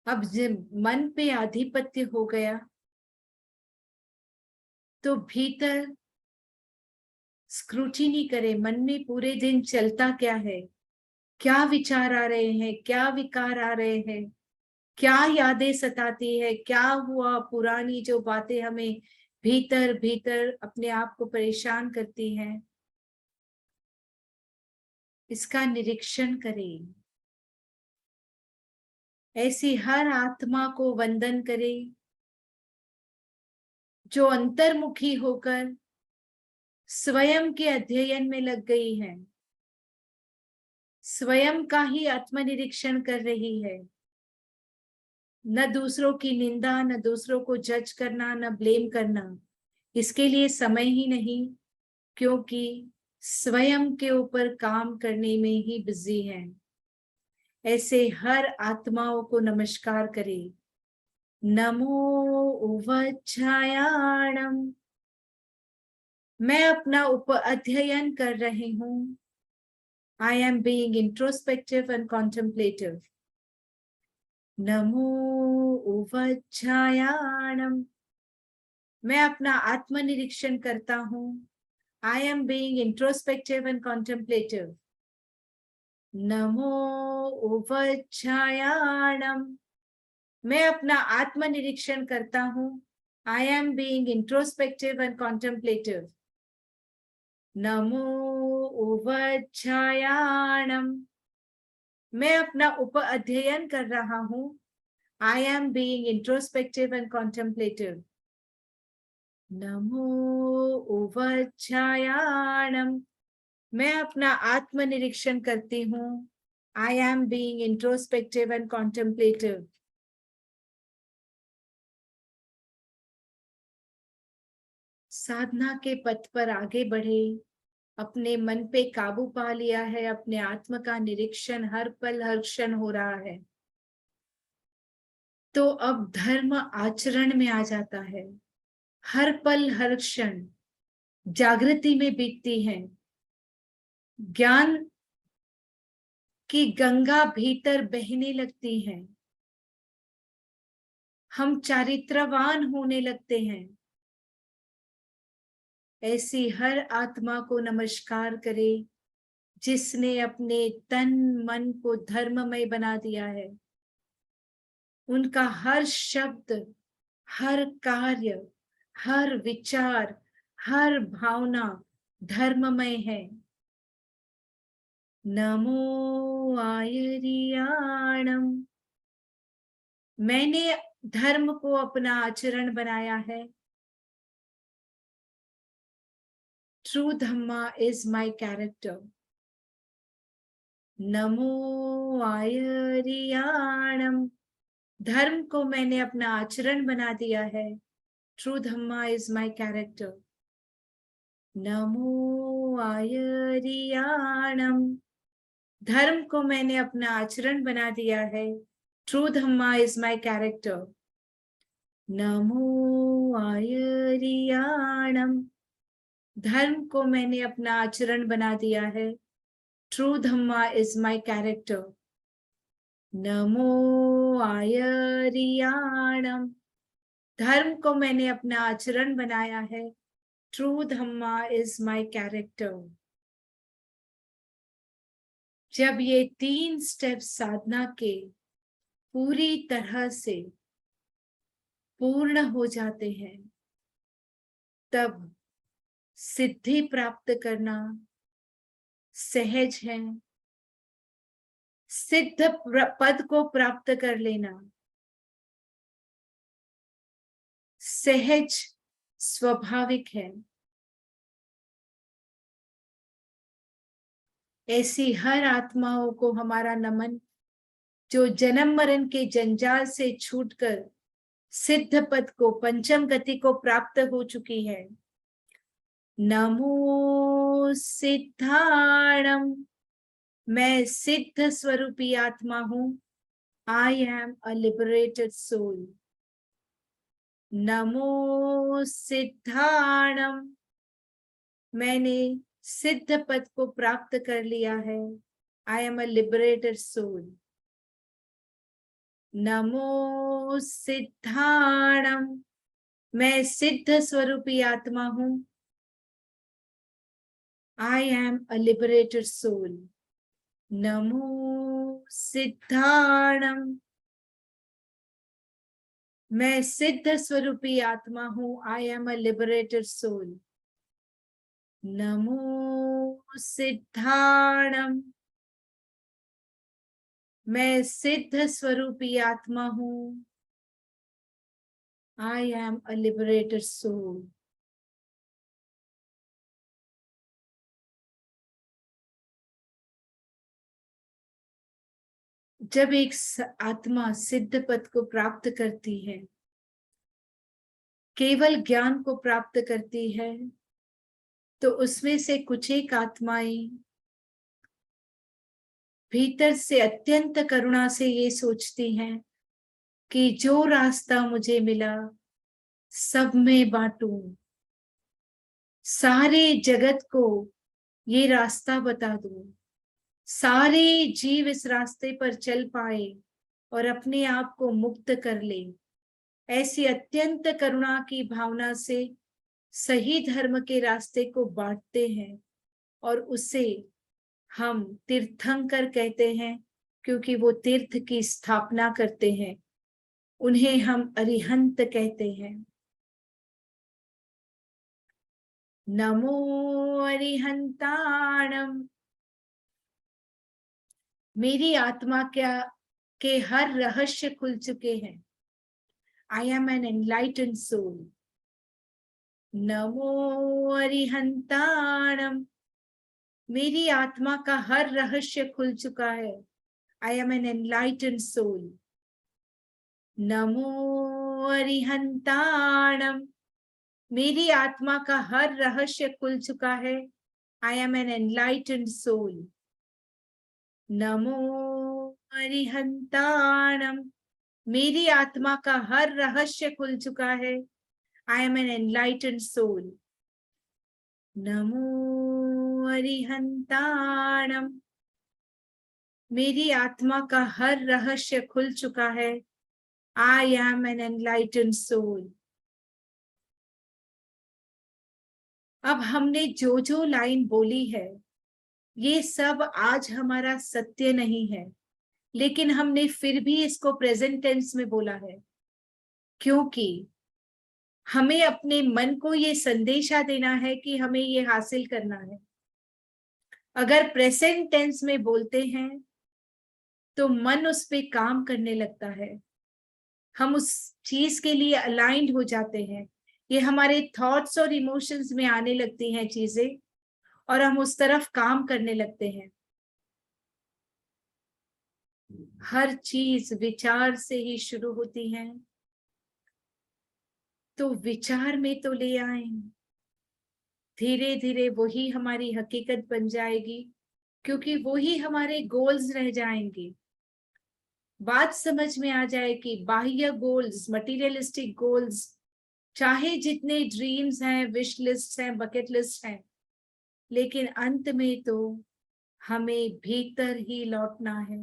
अब जब मन पे आधिपत्य हो गया तो भीतर स्क्रूटिनी करे। मन में पूरे दिन चलता क्या है, क्या विचार आ रहे हैं, क्या विकार आ रहे हैं, क्या यादें सताती है, क्या हुआ, पुरानी जो बातें हमें भीतर भीतर अपने आप को परेशान करती हैं, इसका निरीक्षण करें। ऐसी हर आत्मा को वंदन करें जो अंतर्मुखी होकर स्वयं के अध्ययन में लग गई है, स्वयं का ही आत्मनिरीक्षण कर रही है। न दूसरों की निंदा, न दूसरों को जज करना, न ब्लेम करना, इसके लिए समय ही नहीं, क्योंकि स्वयं के ऊपर काम करने में ही बिजी है। ऐसे हर आत्माओं को नमस्कार करें। नमो उवच्छायाणम। मैं अपना अध्ययन कर रही हूँ। I am being introspective and contemplative. नमो उवच्छायाणम। मैं अपना आत्मनिरीक्षण करता हूँ। I am being introspective and contemplative. नमो उवच्छायाणम। मैं अपना आत्मनिरीक्षण करता हूँ। I am being introspective and contemplative. नमो उवच्छायाणम। मैं अपना अध्ययन कर रहा हूँ। I am being introspective and contemplative. नमो उवच्छायाणम। मैं अपना आत्मनिरीक्षण करती हूँ। I am being introspective and contemplative. साधना के पथ पर आगे बढ़े, अपने मन पे काबू पा लिया है, अपने आत्म का निरीक्षण हर पल हर क्षण हो रहा है, तो अब धर्म आचरण में आ जाता है। हर पल हर क्षण जागृति में बीतती है। ज्ञान की गंगा भीतर बहने लगती है। हम चारित्रवान होने लगते हैं। ऐसी हर आत्मा को नमस्कार करें जिसने अपने तन मन को धर्ममय बना दिया है। उनका हर शब्द, हर कार्य, हर विचार, हर भावना धर्ममय है। नमो आयरियाणम। मैंने धर्म को अपना आचरण बनाया है। True Dhamma is my character. नमो आयरियाणम। धर्म को मैंने अपना आचरण बना दिया है। True Dhamma is my character. नमो आयरियाणम। धर्म को मैंने अपना आचरण बना दिया है। True Dhamma is my character. नमो आयरियाणम। धर्म को मैंने अपना आचरण बना दिया है। True Dhamma is my character. नमो आयरियाणम। धर्म को मैंने अपना आचरण बनाया है। True Dhamma is my character. जब ये 3 स्टेप साधना के पूरी तरह से पूर्ण हो जाते हैं, तब सिद्धि प्राप्त करना सहज है। सिद्ध पद को प्राप्त कर लेना सहज स्वाभाविक है। ऐसी हर आत्माओं को हमारा नमन, जो जन्म मरण के जंजाल से छूटकर सिद्ध पद को, पंचम गति को प्राप्त हो चुकी है। नमो सिद्धाणम। मैं सिद्ध स्वरूपी आत्मा हूं। I am a liberated soul. नमो सिद्धाणम। मैंने सिद्ध पद को प्राप्त कर लिया है। I am a liberated soul. नमो सिद्धाणम। मैं सिद्ध स्वरूपी आत्मा हूं। I am a liberated soul. नमो सिद्धाणम। मैं सिद्ध स्वरूपी आत्मा हूं। I am a liberated soul. नमो सिद्धाणम। मैं सिद्ध स्वरूपी आत्मा हूं। I am a liberated soul. जब एक आत्मा सिद्ध पद को प्राप्त करती है, केवल ज्ञान को प्राप्त करती है, तो उसमें से कुछ एक आत्माएं भीतर से अत्यंत करुणा से ये सोचती हैं कि जो रास्ता मुझे मिला सब में बांटूं, सारे जगत को ये रास्ता बता दूं, सारे जीव इस रास्ते पर चल पाए और अपने आप को मुक्त कर ले। ऐसी अत्यंत करुणा की भावना से सही धर्म के रास्ते को बांटते हैं और उसे हम तीर्थंकर कहते हैं, क्योंकि वो तीर्थ की स्थापना करते हैं। उन्हें हम अरिहंत कहते हैं। नमो अरिहंताणम। मेरी आत्मा के हर रहस्य खुल चुके हैं। I am an enlightened soul. नमो अरिहंताणम। मेरी आत्मा का हर रहस्य खुल चुका है। I am an enlightened soul. नमो अरिहंताणम। मेरी आत्मा का हर रहस्य खुल चुका है। I am an enlightened soul. नमो अरिहंताणम। मेरी आत्मा का हर रहस्य खुल चुका है। I am an enlightened soul. नमो अरिहंताणम। मेरी आत्मा का हर रहस्य खुल चुका है। I am an enlightened soul. अब हमने जो जो लाइन बोली है, ये सब आज हमारा सत्य नहीं है, लेकिन हमने फिर भी इसको प्रेजेंट टेंस में बोला है, क्योंकि हमें अपने मन को ये संदेशा देना है कि हमें ये हासिल करना है। अगर प्रेजेंट टेंस में बोलते हैं तो मन उस पे काम करने लगता है, हम उस चीज के लिए अलाइंड हो जाते हैं। ये हमारे थॉट्स और इमोशंस में आने लगती हैं चीजें और हम उस तरफ काम करने लगते हैं। हर चीज विचार से ही शुरू होती है, तो विचार में तो ले आए, धीरे धीरे वही हमारी हकीकत बन जाएगी, क्योंकि वही हमारे गोल्स रह जाएंगे। बात समझ में आ जाए कि बाह्य गोल्स, मटेरियलिस्टिक गोल्स, चाहे जितने ड्रीम्स हैं, विश लिस्ट हैं, बकेट लिस्ट हैं, लेकिन अंत में तो हमें भीतर ही लौटना है,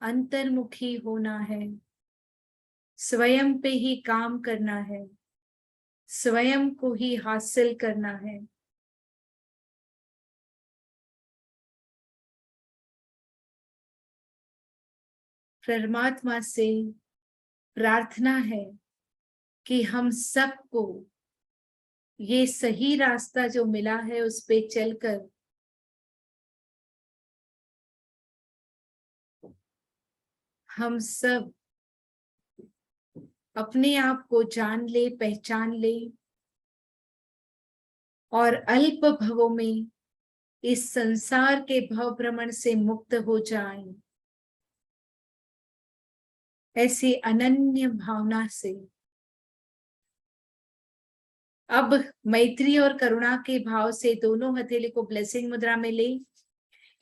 अंतर्मुखी होना है, स्वयं पे ही काम करना है, स्वयं को ही हासिल करना है। परमात्मा से प्रार्थना है कि हम सबको ये सही रास्ता जो मिला है उस पे चलकर हम सब अपने आप को जान ले, पहचान ले और अल्प भवों में इस संसार के भव भ्रमण से मुक्त हो जाएं। ऐसी अनन्य भावना से अब मैत्री और करुणा के भाव से दोनों हथेली को ब्लेसिंग मुद्रा में ले।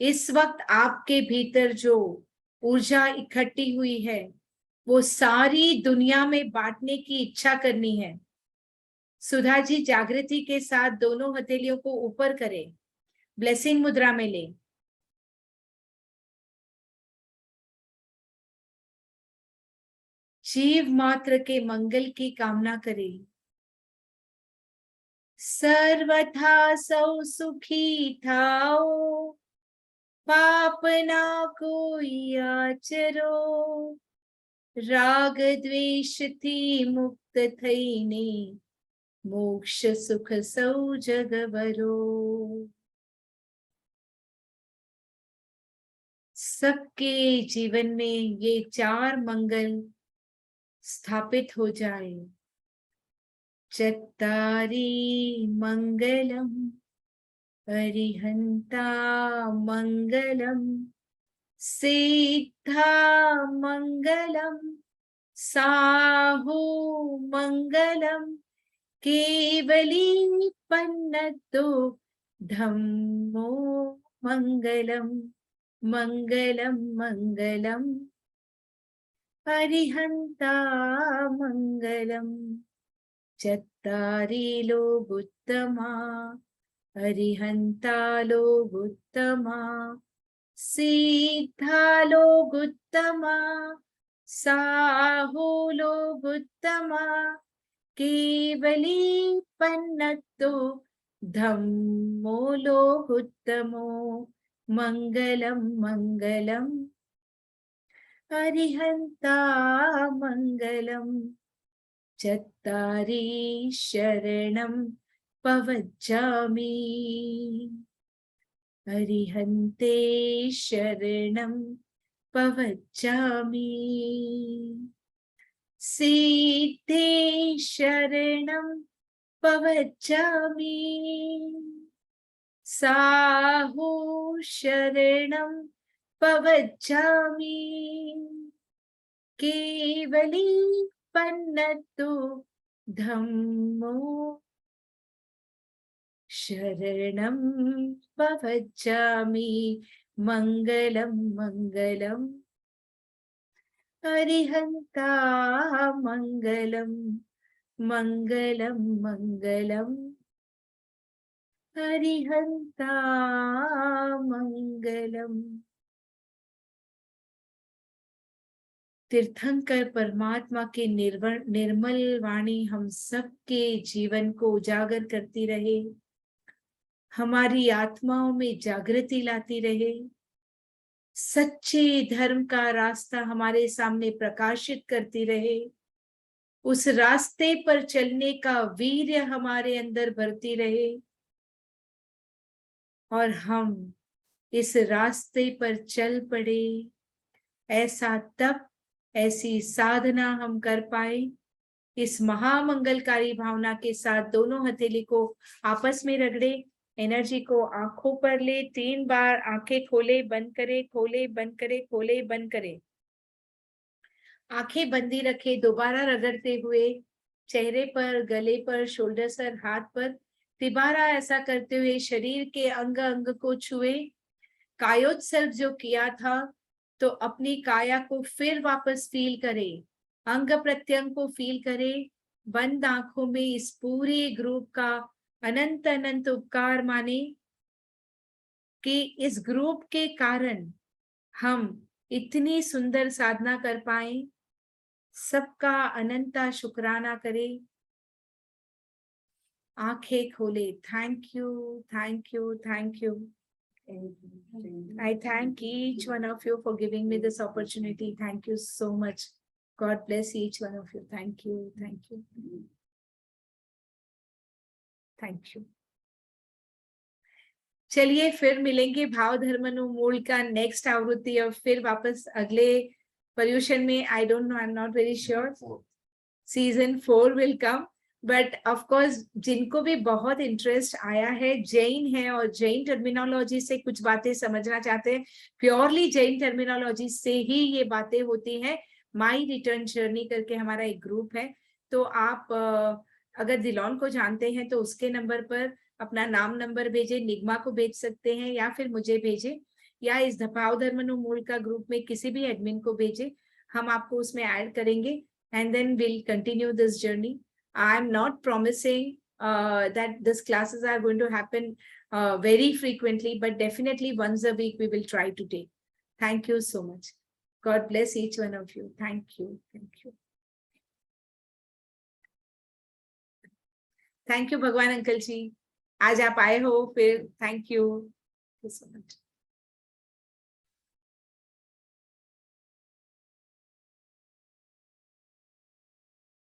इस वक्त आपके भीतर जो ऊर्जा इकट्ठी हुई है वो सारी दुनिया में बांटने की इच्छा करनी है। सुधा जी जागृति के साथ दोनों हथेलियों को ऊपर करें, ब्लेसिंग मुद्रा में ले। जीव मात्र के मंगल की कामना करें। सर्वथा सौ सुखी थाओ, पाप ना कोई आचरो, राग द्वेष थी मुक्त थईने, मोक्ष सुख सौ जगवरो। सबके जीवन में ये चार मंगल स्थापित हो जाए। चत्तारी मंगलम अरिहंता मंगलम, सिद्धा मंगलम साहु मंगलम, केवली पन्नतो धम्मो मंगलम। मंगलम मंगलम अरिहंता मंगलम चत्तारिलो उत्तमा अरिहंतालो उत्तमा सिद्धालो उत्तमा साहुलो उत्तमा केवली पन्नतो धम्मोलो उत्तमो मंगलम मंगलम अरिहंता मंगलम चत्तारि शरणं पवज्जामि अरिहन्ते शरणं पवज्जामि सिद्धे शरणं पवज्जामि साहु शरणं पवज्जामि केवली पन्नतु धम्मो शरणं पवज्जामि मंगलम मंगलम अरिहंता मंगलम मंगलम मंगलम अरिहंता मंगलम। तीर्थंकर परमात्मा के निर्मल वाणी हम सबके जीवन को उजागर करती रहे, हमारी आत्माओं में जागृति लाती रहे, सच्चे धर्म का रास्ता हमारे सामने प्रकाशित करती रहे, उस रास्ते पर चलने का वीर्य हमारे अंदर भरती रहे और हम इस रास्ते पर चल पड़े। ऐसा तप, ऐसी साधना हम कर पाए। इस महामंगलकारी भावना के साथ दोनों हथेली को आपस में रगड़े, एनर्जी को आंखों पर ले, 3 बार आंखें खोले बंद करे, खोले बंद करे, खोले बंद करे। आंखें बंदी रखे, दोबारा रगड़ते हुए चेहरे पर, गले पर, शोल्डर पर, हाथ पर, तिबारा ऐसा करते हुए शरीर के अंग अंग को छुए। कायोत्सर्ग जो किया था तो अपनी काया को फिर वापस फील करे, अंग प्रत्यंग को फील करे। बंद आंखों में इस पूरे ग्रुप का अनंत अनंत उपकार माने कि इस ग्रुप के कारण हम इतनी सुंदर साधना कर पाए। सबका अनंता शुक्राना करें। आंखें खोले। Thank you, thank you, thank you. I thank each one of you for giving me this opportunity. Thank you so much. God bless each one of you. Thank you, thank you. Thank you. चलिए फिर मिलेंगे भाव धर्मानुमूल का next आवृत्ति और फिर वापस अगले पर्यूषण में। I don't know, I am not very sure. Season 4 will come, but of course जिनको भी बहुत इंटरेस्ट आया है, जैन है और जैन टर्मिनोलॉजी से कुछ बातें समझना चाहते हैं, प्योरली जैन टर्मिनोलॉजी से ही ये बातें होती हैं। माई रिटर्न जर्नी करके हमारा एक ग्रुप है, तो आप अगर दिलोन को जानते हैं तो उसके नंबर पर अपना नाम नंबर भेजे, निगमा को भेज सकते हैं या फिर मुझे भेजे, या इस भाव धर्मानुमूल का ग्रुप में किसी भी एडमिन को भेजे, हम आपको उसमें ऐड करेंगे and then we'll continue this journey. I'm not promising that these classes are going to happen very frequently, but definitely once a week we will try to take. Thank you so much. God bless each one of you. Thank you. Thank you. Thank you, Bhagwan Uncle Ji. आज आप आए हो फिर, thank you so much.